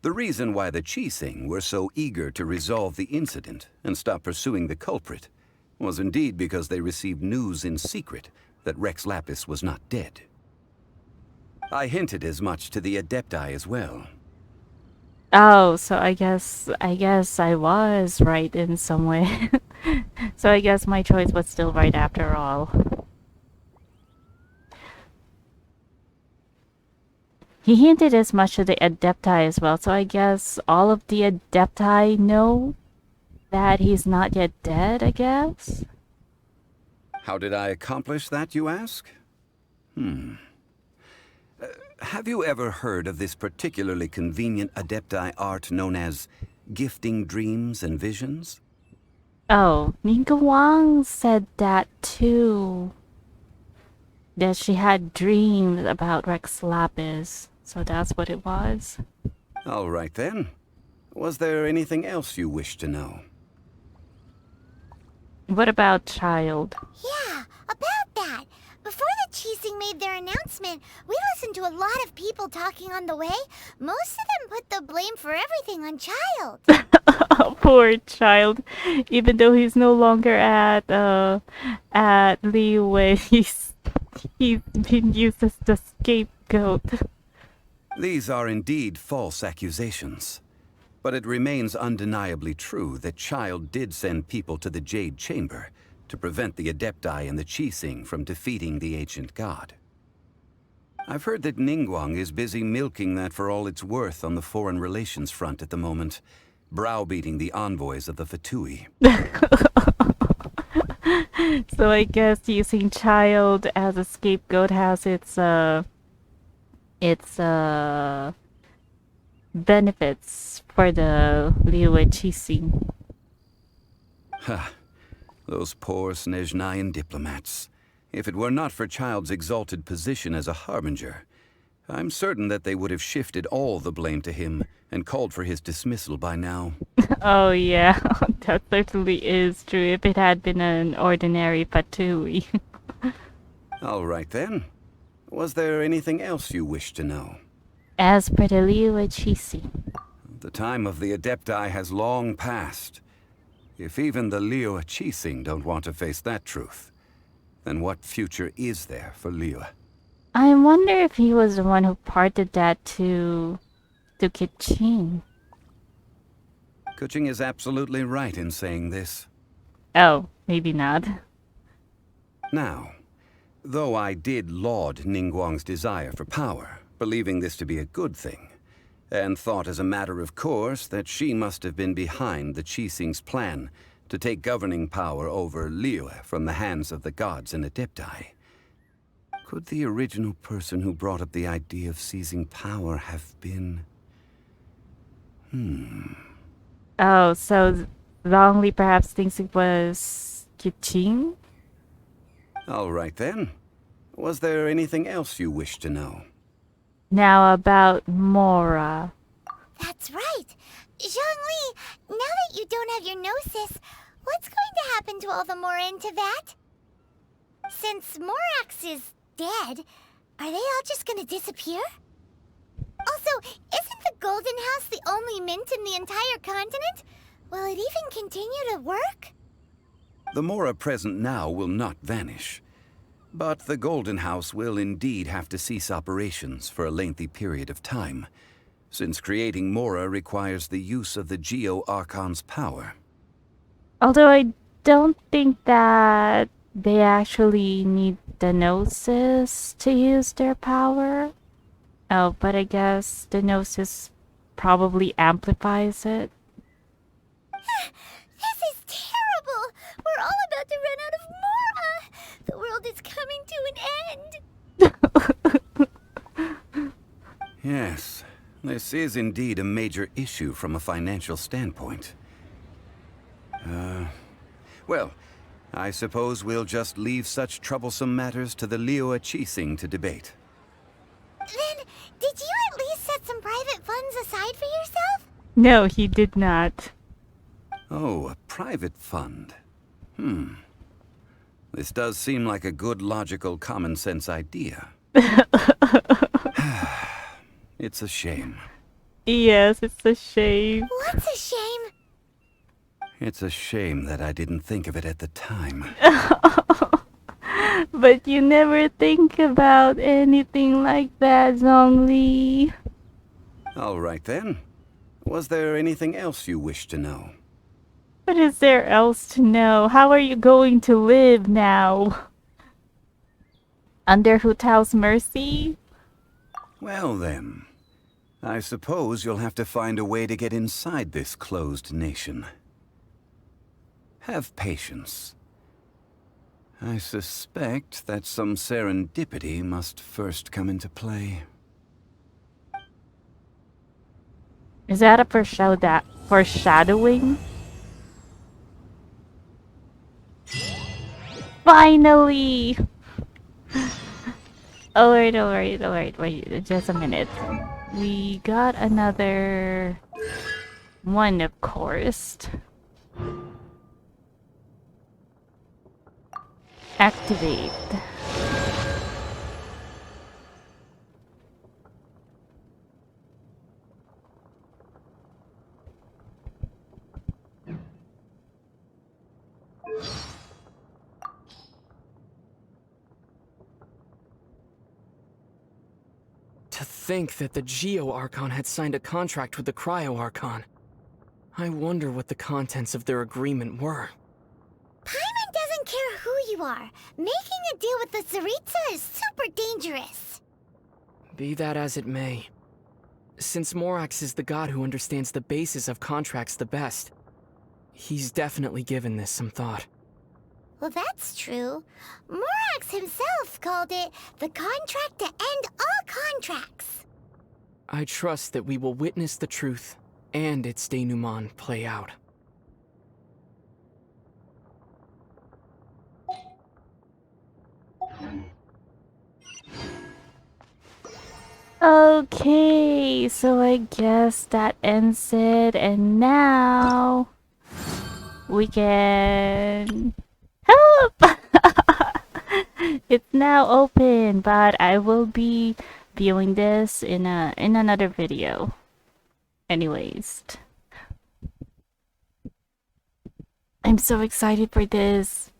the reason why the keqing were so eager to resolve the incident and stop pursuing the culprit was indeed because they received news in secret that Rex Lapis was not dead. I hinted as much to the Adepti as well. Oh, so I guess I was right in some way. So I guess my choice was still right after all. He hinted as much to the Adepti as well, so I guess all of the Adepti know that he's not yet dead, I guess? How did I accomplish that, you ask? Have you ever heard of this particularly convenient Adepti art known as gifting dreams and visions? Oh, Ningguang said that too. That she had dreams about Rex Lapis, so that's what it was. All right then. Was there anything else you wish to know? What about Childe? Yeah, about that. Before the keqing made their announcement, we listened to a lot of people talking on the way. Most of them put the blame for everything on Childe. Oh, poor Childe. Even though he's no longer at Liyue, he's been used as the scapegoat. These are indeed false accusations. But it remains undeniably true that Childe did send people to the Jade Chamber to prevent the Adepti and the keqing from defeating the ancient god. I've heard that Ningguang is busy milking that for all it's worth on the foreign relations front at the moment, browbeating the envoys of the Fatui. So I guess using Childe as a scapegoat has its benefits for the Liyue keqing. Ha! Those poor Snezhnayan diplomats. If it were not for Childe's exalted position as a harbinger, I'm certain that they would have shifted all the blame to him and called for his dismissal by now. Oh yeah, that certainly is true if it had been an ordinary Fatui. All right then. Was there anything else you wish to know? As per the Liyue keqing. The time of the Adepti has long passed. If even the Liyue keqing don't want to face that truth, then what future is there for Liyue? I wonder if he was the one who parted that to keqing. Keqing is absolutely right in saying this. Oh, maybe not. Now, though I did laud Ningguang's desire for power, believing this to be a good thing, and thought as a matter of course that she must have been behind the keqing's plan to take governing power over Liyue from the hands of the gods and Adepti. Could the original person who brought up the idea of seizing power have been... Oh, so Zhongli perhaps thinks it was keqing? All right then. Was there anything else you wish to know? Now about Mora. That's right. Zhongli, now that you don't have your Gnosis, what's going to happen to all the Mora in Teyvat? Since Morax is dead, are they all just gonna disappear? Also, isn't the Golden House the only mint in the entire continent? Will it even continue to work? The Mora present now will not vanish. But the Golden House will indeed have to cease operations for a lengthy period of time, since creating Mora requires the use of the Geo-Archon's power. Although I don't think that they actually need the Gnosis to use their power. Oh, but I guess the Gnosis probably amplifies it. This is terrible! We're all about to run out of Mora! The world is coming to an end! Yes, This is indeed a major issue from a financial standpoint. Well, I suppose we'll just leave such troublesome matters to the Liyue keqing to debate. Then, did you at least set some private funds aside for yourself? No, he did not. Oh, a private fund. This does seem like a good, logical, common-sense idea. It's a shame. Yes, it's a shame. What's a shame? It's a shame that I didn't think of it at the time. But you never think about anything like that, Zhongli. All right then. Was there anything else you wish to know? What is there else to know? How are you going to live now? Under Hu Tao's mercy? Well then, I suppose you'll have to find a way to get inside this closed nation. Have patience. I suspect that some serendipity must first come into play. Is that a foreshadowing? Finally! Alright, wait, just a minute. We got another one, of course. Activate. To think that the Geo Archon had signed a contract with the Cryo Archon. I wonder what the contents of their agreement were. Paimon doesn't care who you are. Making a deal with the Tsaritsa is super dangerous. Be that as it may. Since Morax is the god who understands the basis of contracts the best, he's definitely given this some thought. Well, that's true. Morax himself called it the contract to end all contracts. I trust that we will witness the truth and its denouement play out. Okay, so I guess that ends it, and now we can help. It's now open, but I will be viewing this in another video. Anyways, I'm so excited for this.